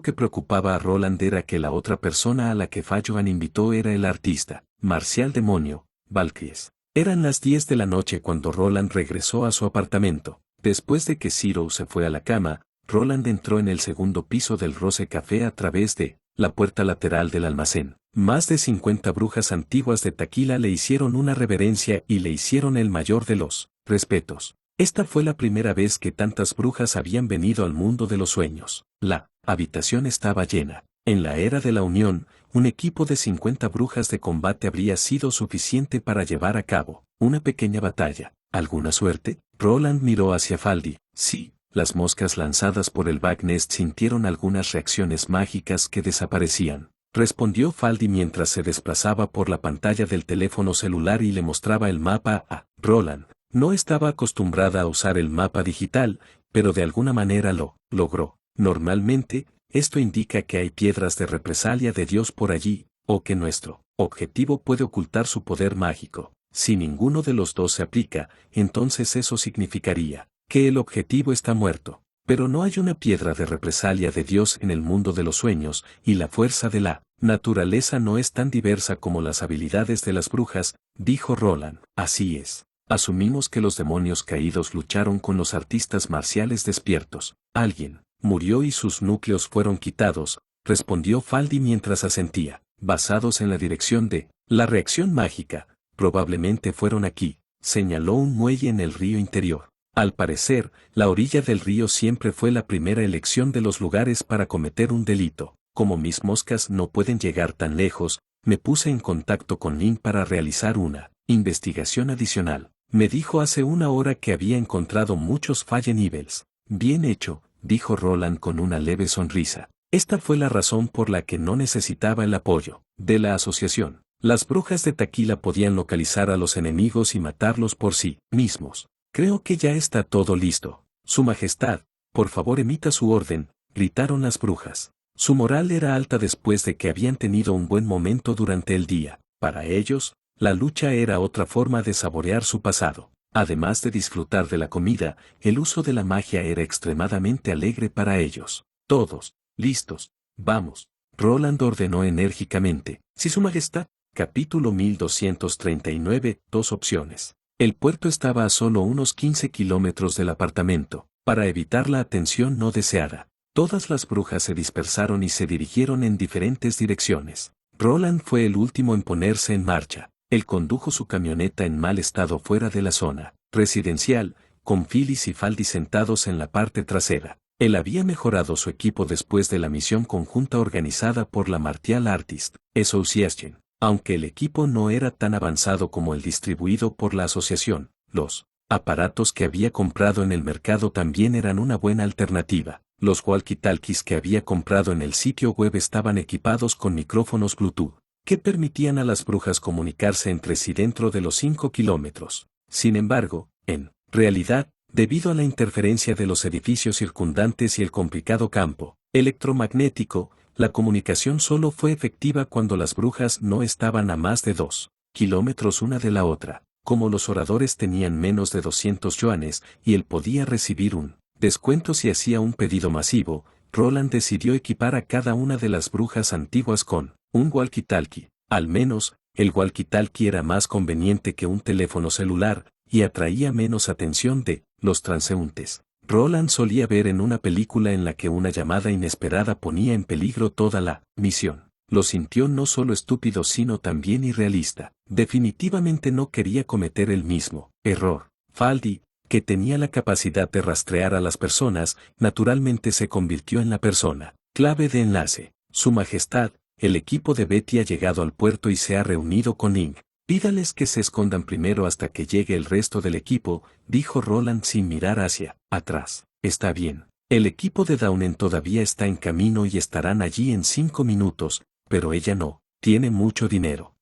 A: que preocupaba a Roland era que la otra persona a la que Fajogan invitó era el artista marcial demonio, Valkyries. Eran las 10 de la noche cuando Roland regresó a su apartamento. Después de que Zero se fue a la cama, Roland entró en el segundo piso del Rose Café a través de la puerta lateral del almacén. Más de 50 brujas antiguas de Taquila le hicieron una reverencia y le hicieron el mayor de los respetos. Esta fue la primera vez que tantas brujas habían venido al mundo de los sueños. La habitación estaba llena. En la era de la Unión, un equipo de 50 brujas de combate habría sido suficiente para llevar a cabo una pequeña batalla. ¿Alguna suerte? Roland miró hacia Faldi. Sí. Las moscas lanzadas por el Backnest sintieron algunas reacciones mágicas que desaparecían. Respondió Faldi mientras se desplazaba por la pantalla del teléfono celular y le mostraba el mapa a Roland. No estaba acostumbrada a usar el mapa digital, pero de alguna manera lo logró. Normalmente, esto indica que hay piedras de represalia de Dios por allí, o que nuestro objetivo puede ocultar su poder mágico. Si ninguno de los dos se aplica, entonces eso significaría que el objetivo está muerto. Pero no hay una piedra de represalia de Dios en el mundo de los sueños, y la fuerza de la naturaleza no es tan diversa como las habilidades de las brujas, dijo Roland. Así es. Asumimos que los demonios caídos lucharon con los artistas marciales despiertos. Alguien murió y sus núcleos fueron quitados, respondió Faldi mientras asentía. Basados en la dirección de la reacción mágica, probablemente fueron aquí, señaló un muelle en el río interior. Al parecer, la orilla del río siempre fue la primera elección de los lugares para cometer un delito. Como mis moscas no pueden llegar tan lejos, me puse en contacto con Link para realizar una investigación adicional. Me dijo hace una hora que había encontrado muchos Fallen Evils. Bien hecho, dijo Roland con una leve sonrisa. Esta fue la razón por la que no necesitaba el apoyo de la asociación. Las brujas de Taquila podían localizar a los enemigos y matarlos por sí mismos. Creo que ya está todo listo. Su Majestad, por favor emita su orden, gritaron las brujas. Su moral era alta después de que habían tenido un buen momento durante el día. Para ellos, la lucha era otra forma de saborear su pasado. Además de disfrutar de la comida, el uso de la magia era extremadamente alegre para ellos. Todos, listos, vamos. Roland ordenó enérgicamente. Sí, Su Majestad. Capítulo 1239, dos opciones. El puerto estaba a solo unos 15 kilómetros del apartamento. Para evitar la atención no deseada, todas las brujas se dispersaron y se dirigieron en diferentes direcciones. Roland fue el último en ponerse en marcha. Él condujo su camioneta en mal estado fuera de la zona residencial, con Phyllis y Faldi sentados en la parte trasera. Él había mejorado su equipo después de la misión conjunta organizada por la Martial Artist Association. Aunque el equipo no era tan avanzado como el distribuido por la asociación, los aparatos que había comprado en el mercado también eran una buena alternativa. Los walkie-talkies que había comprado en el sitio web estaban equipados con micrófonos Bluetooth, que permitían a las brujas comunicarse entre sí dentro de los 5 kilómetros. Sin embargo, en realidad, debido a la interferencia de los edificios circundantes y el complicado campo electromagnético, la comunicación solo fue efectiva cuando las brujas no estaban a más de 2 kilómetros una de la otra. Como los oradores tenían menos de 200 yuanes y él podía recibir un descuento si hacía un pedido masivo, Roland decidió equipar a cada una de las brujas antiguas con un walkie-talkie. Al menos, el walkie-talkie era más conveniente que un teléfono celular y atraía menos atención de los transeúntes. Roland solía ver en una película en la que una llamada inesperada ponía en peligro toda la misión. Lo sintió no solo estúpido sino también irrealista. Definitivamente no quería cometer el mismo error. Faldi, que tenía la capacidad de rastrear a las personas, naturalmente se convirtió en la persona clave de enlace. Su Majestad, el equipo de Betty ha llegado al puerto y se ha reunido con Ing. Pídales que se escondan primero hasta que llegue el resto del equipo, dijo Roland sin mirar hacia atrás. Está bien. El equipo de Downen todavía está en camino y estarán allí en 5 minutos, pero ella no. Tiene mucho dinero.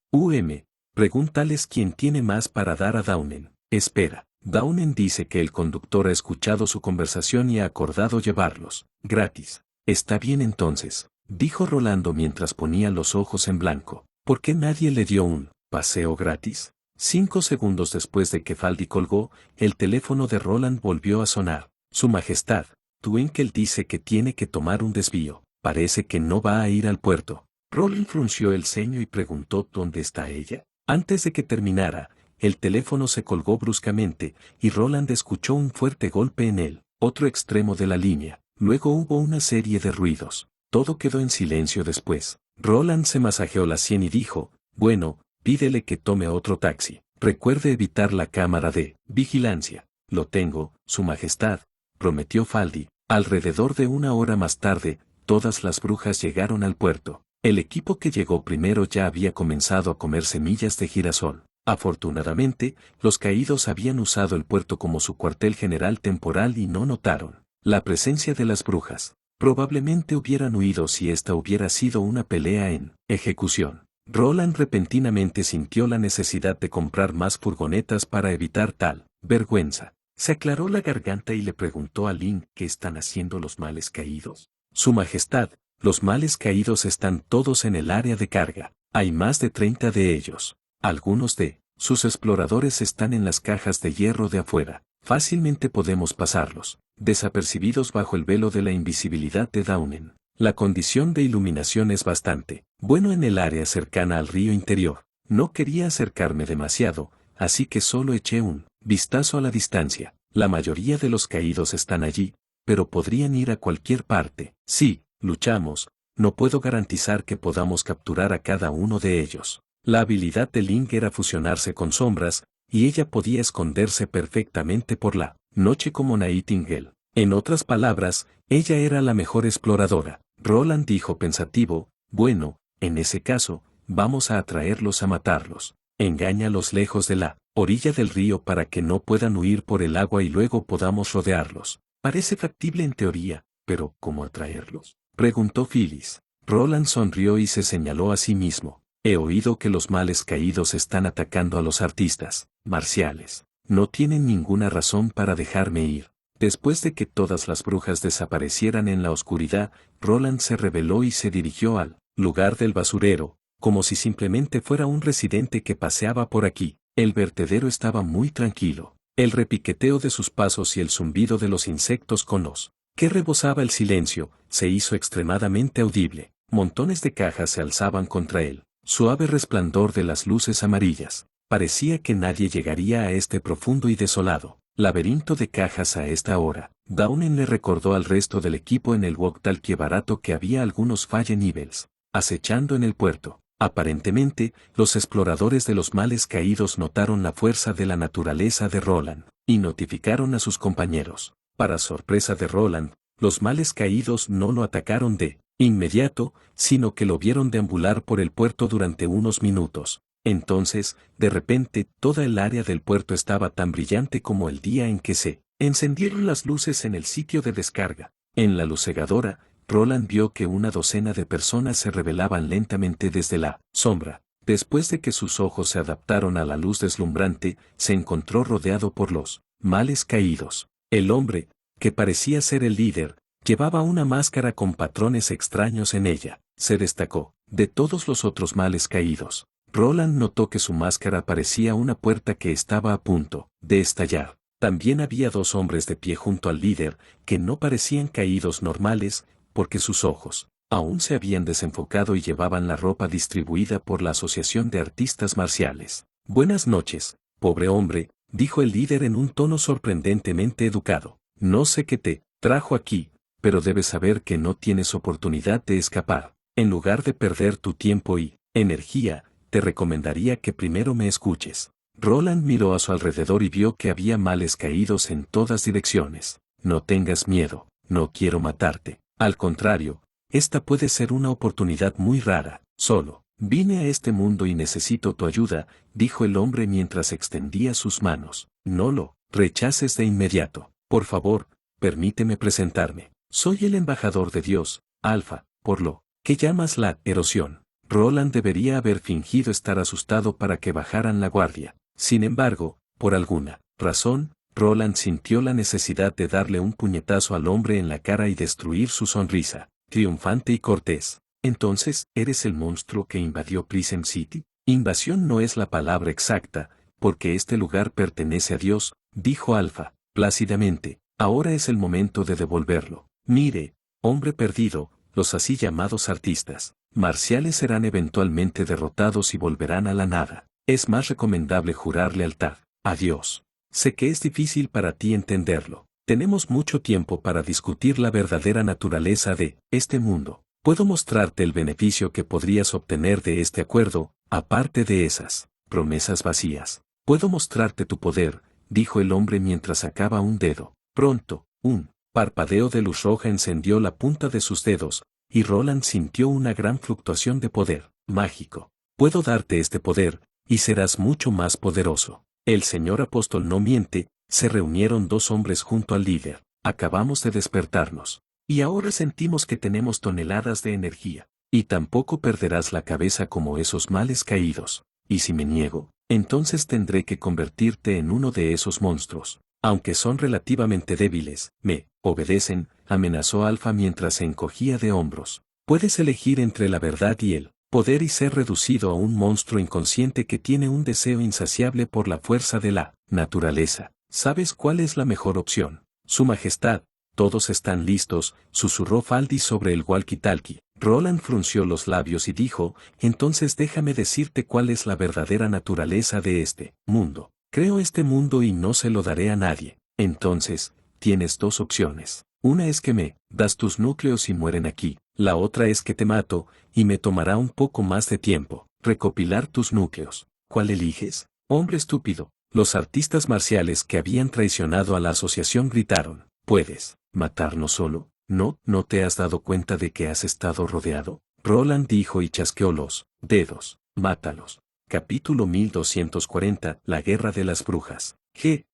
A: Pregúntales quién tiene más para dar a Downen. Espera. Downen dice que el conductor ha escuchado su conversación y ha acordado llevarlos gratis. Está bien entonces, dijo Rolando mientras ponía los ojos en blanco. ¿Por qué nadie le dio un paseo gratis? 5 segundos después de que Faldi colgó, el teléfono de Roland volvió a sonar. Su Majestad, Twinkle dice que tiene que tomar un desvío. Parece que no va a ir al puerto. Roland frunció el ceño y preguntó ¿dónde está ella? Antes de que terminara, el teléfono se colgó bruscamente, y Roland escuchó un fuerte golpe en el otro extremo de la línea. Luego hubo una serie de ruidos. Todo quedó en silencio después. Roland se masajeó la sien y dijo, bueno, pídele que tome otro taxi. Recuerde evitar la cámara de vigilancia. Lo tengo, Su Majestad, prometió Faldi. Alrededor de una hora más tarde, todas las brujas llegaron al puerto. El equipo que llegó primero ya había comenzado a comer semillas de girasol. Afortunadamente, los caídos habían usado el puerto como su cuartel general temporal y no notaron la presencia de las brujas. Probablemente hubieran huido si esta hubiera sido una pelea en ejecución. Roland repentinamente sintió la necesidad de comprar más furgonetas para evitar tal vergüenza. Se aclaró la garganta y le preguntó a Lin ¿qué están haciendo los males caídos? Su Majestad, los males caídos están todos en el área de carga. Hay más de 30 de ellos. Algunos de sus exploradores están en las cajas de hierro de afuera. Fácilmente podemos pasarlos, desapercibidos bajo el velo de la invisibilidad de Downen. La condición de iluminación es bastante bueno en el área cercana al río interior. No quería acercarme demasiado, así que solo eché un vistazo a la distancia. La mayoría de los caídos están allí, pero podrían ir a cualquier parte. Si luchamos, no puedo garantizar que podamos capturar a cada uno de ellos. La habilidad de Link era fusionarse con sombras, y ella podía esconderse perfectamente por la noche como Nightingale. En otras palabras, ella era la mejor exploradora. Roland dijo pensativo, bueno, en ese caso, vamos a atraerlos a matarlos. Engáñalos lejos de la orilla del río para que no puedan huir por el agua y luego podamos rodearlos. Parece factible en teoría, pero ¿cómo atraerlos?, preguntó Phyllis. Roland sonrió y se señaló a sí mismo. He oído que los males caídos están atacando a los artistas marciales. No tienen ninguna razón para dejarme ir. Después de que todas las brujas desaparecieran en la oscuridad, Roland se rebeló y se dirigió al lugar del basurero, como si simplemente fuera un residente que paseaba por aquí. El vertedero estaba muy tranquilo. El repiqueteo de sus pasos y el zumbido de los insectos con los que rebosaba el silencio, se hizo extremadamente audible. Montones de cajas se alzaban contra él. Suave resplandor de las luces amarillas. Parecía que nadie llegaría a este profundo y desolado laberinto de cajas a esta hora. Downen le recordó al resto del equipo en el Woktalkie barato que había algunos Fallen Evils acechando en el puerto. Aparentemente, los exploradores de los males caídos notaron la fuerza de la naturaleza de Roland, y notificaron a sus compañeros. Para sorpresa de Roland, los males caídos no lo atacaron de inmediato, sino que lo vieron deambular por el puerto durante unos minutos. Entonces, de repente, toda el área del puerto estaba tan brillante como el día en que se encendieron las luces en el sitio de descarga. En la luz cegadora, Roland vio que una docena de personas se revelaban lentamente desde la sombra. Después de que sus ojos se adaptaron a la luz deslumbrante, se encontró rodeado por los males caídos. El hombre, que parecía ser el líder, llevaba una máscara con patrones extraños en ella. Se destacó de todos los otros males caídos. Roland notó que su máscara parecía una puerta que estaba a punto de estallar. También había dos hombres de pie junto al líder, que no parecían caídos normales, porque sus ojos aún se habían desenfocado y llevaban la ropa distribuida por la Asociación de Artistas Marciales. Buenas noches, pobre hombre, dijo el líder en un tono sorprendentemente educado. No sé qué te trajo aquí, pero debes saber que no tienes oportunidad de escapar. En lugar de perder tu tiempo y energía, te recomendaría que primero me escuches. Roland miró a su alrededor y vio que había males caídos en todas direcciones. No tengas miedo, no quiero matarte. Al contrario, esta puede ser una oportunidad muy rara. Solo vine a este mundo y necesito tu ayuda, dijo el hombre mientras extendía sus manos. No lo rechaces de inmediato. Por favor, permíteme presentarme. Soy el embajador de Dios, Alfa, por lo que llamas la erosión. Roland debería haber fingido estar asustado para que bajaran la guardia. Sin embargo, por alguna razón, Roland sintió la necesidad de darle un puñetazo al hombre en la cara y destruir su sonrisa, triunfante y cortés. Entonces, ¿eres el monstruo que invadió Prism City? Invasión no es la palabra exacta, porque este lugar pertenece a Dios, dijo Alfa, plácidamente. Ahora es el momento de devolverlo. Mire, hombre perdido, los así llamados artistas marciales serán eventualmente derrotados y volverán a la nada. Es más recomendable jurar lealtad a Dios. Sé que es difícil para ti entenderlo. Tenemos mucho tiempo para discutir la verdadera naturaleza de este mundo. Puedo mostrarte el beneficio que podrías obtener de este acuerdo, aparte de esas promesas vacías. Puedo mostrarte tu poder, dijo el hombre mientras sacaba un dedo. Pronto, un parpadeo de luz roja encendió la punta de sus dedos, y Roland sintió una gran fluctuación de poder mágico. Puedo darte este poder, y serás mucho más poderoso. El señor apóstol no miente. Se reunieron dos hombres junto al líder. Acabamos de despertarnos. Y ahora sentimos que tenemos toneladas de energía. Y tampoco perderás la cabeza como esos males caídos. Y si me niego, entonces tendré que convertirte en uno de esos monstruos. Aunque son relativamente débiles, me obedecen, amenazó Alfa mientras se encogía de hombros. Puedes elegir entre la verdad y el poder y ser reducido a un monstruo inconsciente que tiene un deseo insaciable por la fuerza de la naturaleza. ¿Sabes cuál es la mejor opción? Su Majestad, todos están listos, susurró Faldi sobre el walkie-talkie. Roland frunció los labios y dijo, entonces déjame decirte cuál es la verdadera naturaleza de este mundo. Creo este mundo y no se lo daré a nadie. Entonces, tienes dos opciones. Una es que me das tus núcleos y mueren aquí. La otra es que te mato, y me tomará un poco más de tiempo recopilar tus núcleos. ¿Cuál eliges? Hombre estúpido. Los artistas marciales que habían traicionado a la asociación gritaron. ¿Puedes matarnos solo? ¿No te has dado cuenta de que has estado rodeado? Roland dijo y chasqueó los dedos. Mátalos. Capítulo 1240. La guerra de las brujas.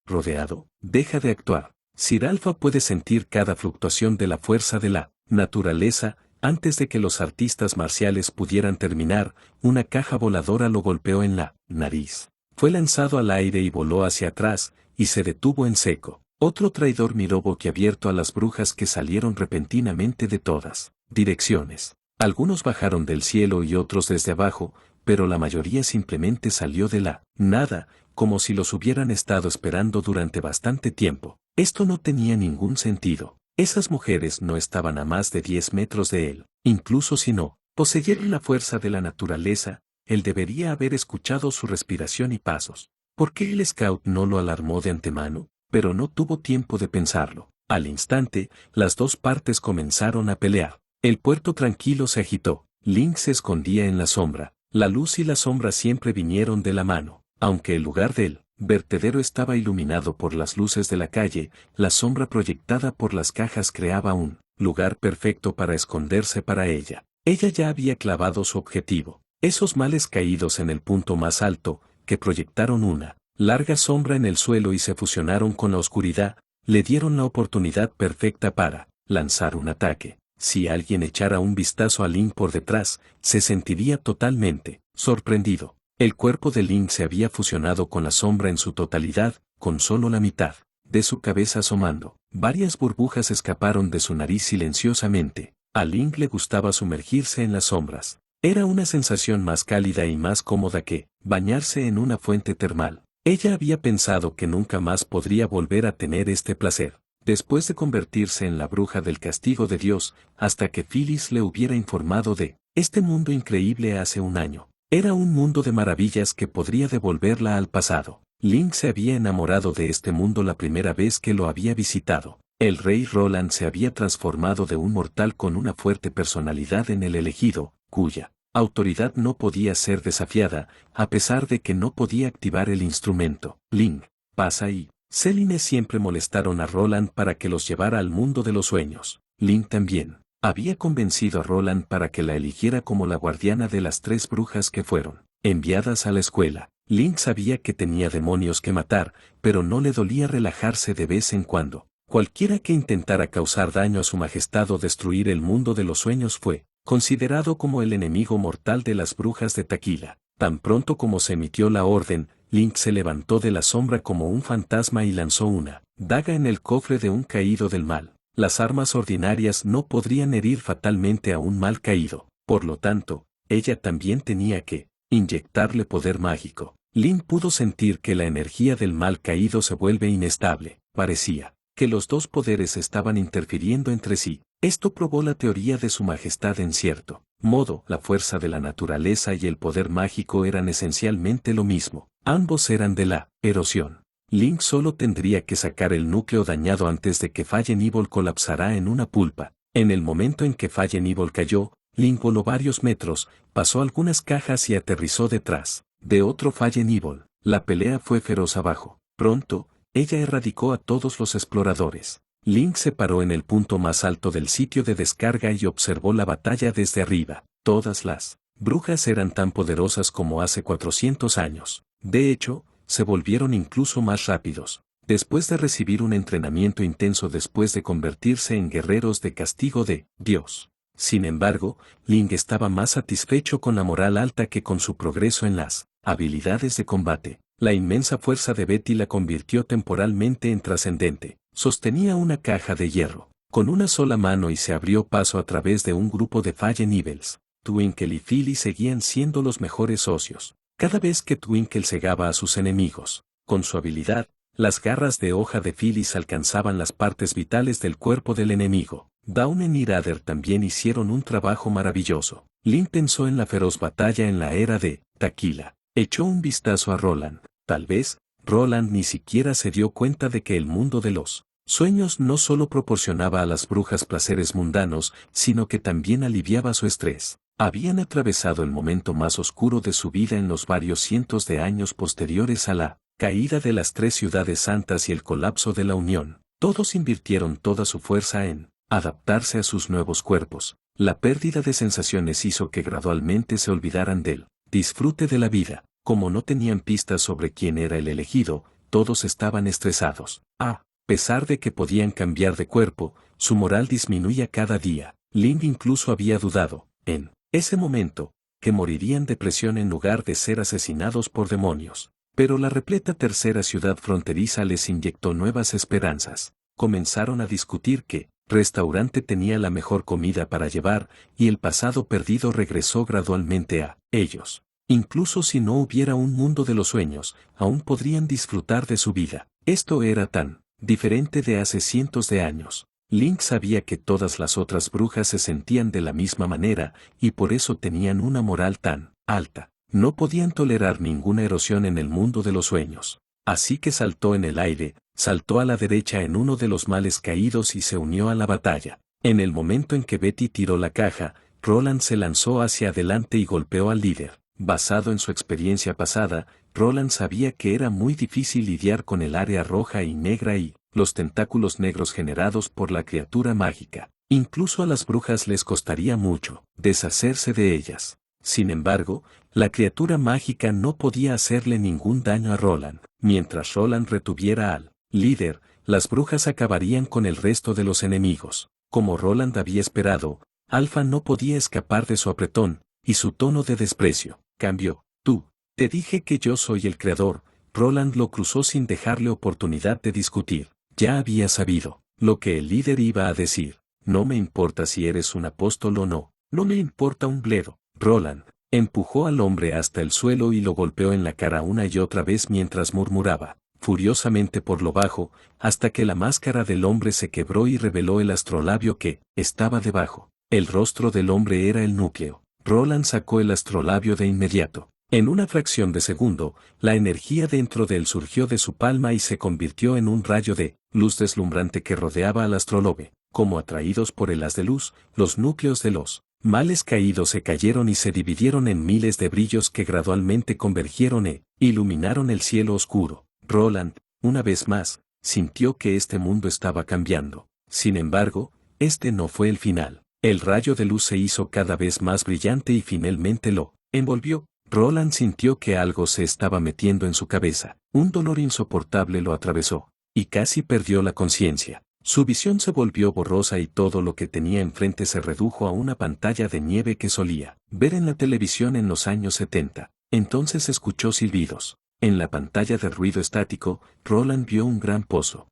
A: Rodeado. Deja de actuar. Sir Alpha puede sentir cada fluctuación de la fuerza de la naturaleza. Antes de que los artistas marciales pudieran terminar, una caja voladora lo golpeó en la nariz. Fue lanzado al aire y voló hacia atrás, y se detuvo en seco. Otro traidor miró boquiabierto a las brujas que salieron repentinamente de todas direcciones. Algunos bajaron del cielo y otros desde abajo, pero la mayoría simplemente salió de la nada, como si los hubieran estado esperando durante bastante tiempo. Esto no tenía ningún sentido. Esas mujeres no estaban a más de 10 metros de él. Incluso si no poseyeran la fuerza de la naturaleza, él debería haber escuchado su respiración y pasos. ¿Por qué el scout no lo alarmó de antemano? Pero no tuvo tiempo de pensarlo. Al instante, las dos partes comenzaron a pelear. El puerto tranquilo se agitó. Link se escondía en la sombra. La luz y la sombra siempre vinieron de la mano. Aunque el lugar del vertedero estaba iluminado por las luces de la calle, la sombra proyectada por las cajas creaba un lugar perfecto para esconderse para ella. Ella ya había clavado su objetivo. Esos males caídos en el punto más alto, que proyectaron una larga sombra en el suelo y se fusionaron con la oscuridad, le dieron la oportunidad perfecta para lanzar un ataque. Si alguien echara un vistazo a Link por detrás, se sentiría totalmente sorprendido. El cuerpo de Link se había fusionado con la sombra en su totalidad, con solo la mitad de su cabeza asomando. Varias burbujas escaparon de su nariz silenciosamente. A Link le gustaba sumergirse en las sombras. Era una sensación más cálida y más cómoda que bañarse en una fuente termal. Ella había pensado que nunca más podría volver a tener este placer, después de convertirse en la bruja del castigo de Dios, hasta que Phyllis le hubiera informado de este mundo increíble hace un año. Era un mundo de maravillas que podría devolverla al pasado. Link se había enamorado de este mundo la primera vez que lo había visitado. El rey Roland se había transformado de un mortal con una fuerte personalidad en el elegido, cuya autoridad no podía ser desafiada, a pesar de que no podía activar el instrumento. Link, pasa y Celine siempre molestaron a Roland para que los llevara al mundo de los sueños. Link también había convencido a Roland para que la eligiera como la guardiana de las 3 brujas que fueron enviadas a la escuela. Link sabía que tenía demonios que matar, pero no le dolía relajarse de vez en cuando. Cualquiera que intentara causar daño a su majestad o destruir el mundo de los sueños fue considerado como el enemigo mortal de las brujas de Taquila. Tan pronto como se emitió la orden, Link se levantó de la sombra como un fantasma y lanzó una daga en el cofre de un caído del mal. Las armas ordinarias no podrían herir fatalmente a un mal caído, por lo tanto, ella también tenía que inyectarle poder mágico. Link pudo sentir que la energía del mal caído se vuelve inestable. Parecía que los dos poderes estaban interfiriendo entre sí. Esto probó la teoría de su majestad en cierto modo. La fuerza de la naturaleza y el poder mágico eran esencialmente lo mismo. Ambos eran de la erosión. Link solo tendría que sacar el núcleo dañado antes de que Fallen Evil colapsará en una pulpa. En el momento en que Fallen Evil cayó, Link voló varios metros, pasó algunas cajas y aterrizó detrás de otro Fallen Evil. La pelea fue feroz abajo. Pronto, ella erradicó a todos los exploradores. Link se paró en el punto más alto del sitio de descarga y observó la batalla desde arriba. Todas las brujas eran tan poderosas como hace 400 años. De hecho, se volvieron incluso más rápidos. Después de recibir un entrenamiento intenso después de convertirse en guerreros de castigo de Dios. Sin embargo, Link estaba más satisfecho con la moral alta que con su progreso en las habilidades de combate. La inmensa fuerza de Betty la convirtió temporalmente en trascendente. Sostenía una caja de hierro con una sola mano y se abrió paso a través de un grupo de Fallen Evils. Twinkle y Phyllis seguían siendo los mejores socios. Cada vez que Twinkle cegaba a sus enemigos, con su habilidad, las garras de hoja de Phyllis alcanzaban las partes vitales del cuerpo del enemigo. Dawn y Radar también hicieron un trabajo maravilloso. Link pensó en la feroz batalla en la era de Taquila. Echó un vistazo a Roland. Tal vez, Roland ni siquiera se dio cuenta de que el mundo de los sueños no solo proporcionaba a las brujas placeres mundanos, sino que también aliviaba su estrés. Habían atravesado el momento más oscuro de su vida en los varios cientos de años posteriores a la caída de las 3 ciudades santas y el colapso de la Unión. Todos invirtieron toda su fuerza en adaptarse a sus nuevos cuerpos. La pérdida de sensaciones hizo que gradualmente se olvidaran del disfrute de la vida. Como no tenían pistas sobre quién era el elegido, todos estaban estresados. A pesar de que podían cambiar de cuerpo, su moral disminuía cada día. Ling incluso había dudado, en ese momento, que morirían de presión en lugar de ser asesinados por demonios. Pero la repleta tercera ciudad fronteriza les inyectó nuevas esperanzas. Comenzaron a discutir qué restaurante tenía la mejor comida para llevar, y el pasado perdido regresó gradualmente a ellos. Incluso si no hubiera un mundo de los sueños, aún podrían disfrutar de su vida. Esto era tan diferente de hace cientos de años. Link sabía que todas las otras brujas se sentían de la misma manera, y por eso tenían una moral tan alta. No podían tolerar ninguna erosión en el mundo de los sueños. Así que saltó en el aire, saltó a la derecha en uno de los males caídos y se unió a la batalla. En el momento en que Betty tiró la caja, Roland se lanzó hacia adelante y golpeó al líder. Basado en su experiencia pasada, Roland sabía que era muy difícil lidiar con el área roja y negra y los tentáculos negros generados por la criatura mágica. Incluso a las brujas les costaría mucho deshacerse de ellas. Sin embargo, la criatura mágica no podía hacerle ningún daño a Roland. Mientras Roland retuviera al líder, las brujas acabarían con el resto de los enemigos. Como Roland había esperado, Alpha no podía escapar de su apretón, y su tono de desprecio cambió. Tú, te dije que yo soy el creador. Roland lo cruzó sin dejarle oportunidad de discutir. Ya había sabido lo que el líder iba a decir. No me importa si eres un apóstol o no. No me importa un bledo. Roland empujó al hombre hasta el suelo y lo golpeó en la cara una y otra vez mientras murmuraba furiosamente por lo bajo, hasta que la máscara del hombre se quebró y reveló el astrolabio que estaba debajo. El rostro del hombre era el núcleo. Roland sacó el astrolabio de inmediato. En una fracción de segundo, la energía dentro de él surgió de su palma y se convirtió en un rayo de luz deslumbrante que rodeaba al astrolobe. Como atraídos por el haz de luz, los núcleos de los males caídos se cayeron y se dividieron en miles de brillos que gradualmente convergieron e iluminaron el cielo oscuro. Roland, una vez más, sintió que este mundo estaba cambiando. Sin embargo, este no fue el final. El rayo de luz se hizo cada vez más brillante y finalmente lo envolvió. Roland sintió que algo se estaba metiendo en su cabeza. Un dolor insoportable lo atravesó, y casi perdió la conciencia. Su visión se volvió borrosa y todo lo que tenía enfrente se redujo a una pantalla de nieve que solía ver en la televisión en los años 70. Entonces escuchó silbidos. En la pantalla de ruido estático, Roland vio un gran pozo.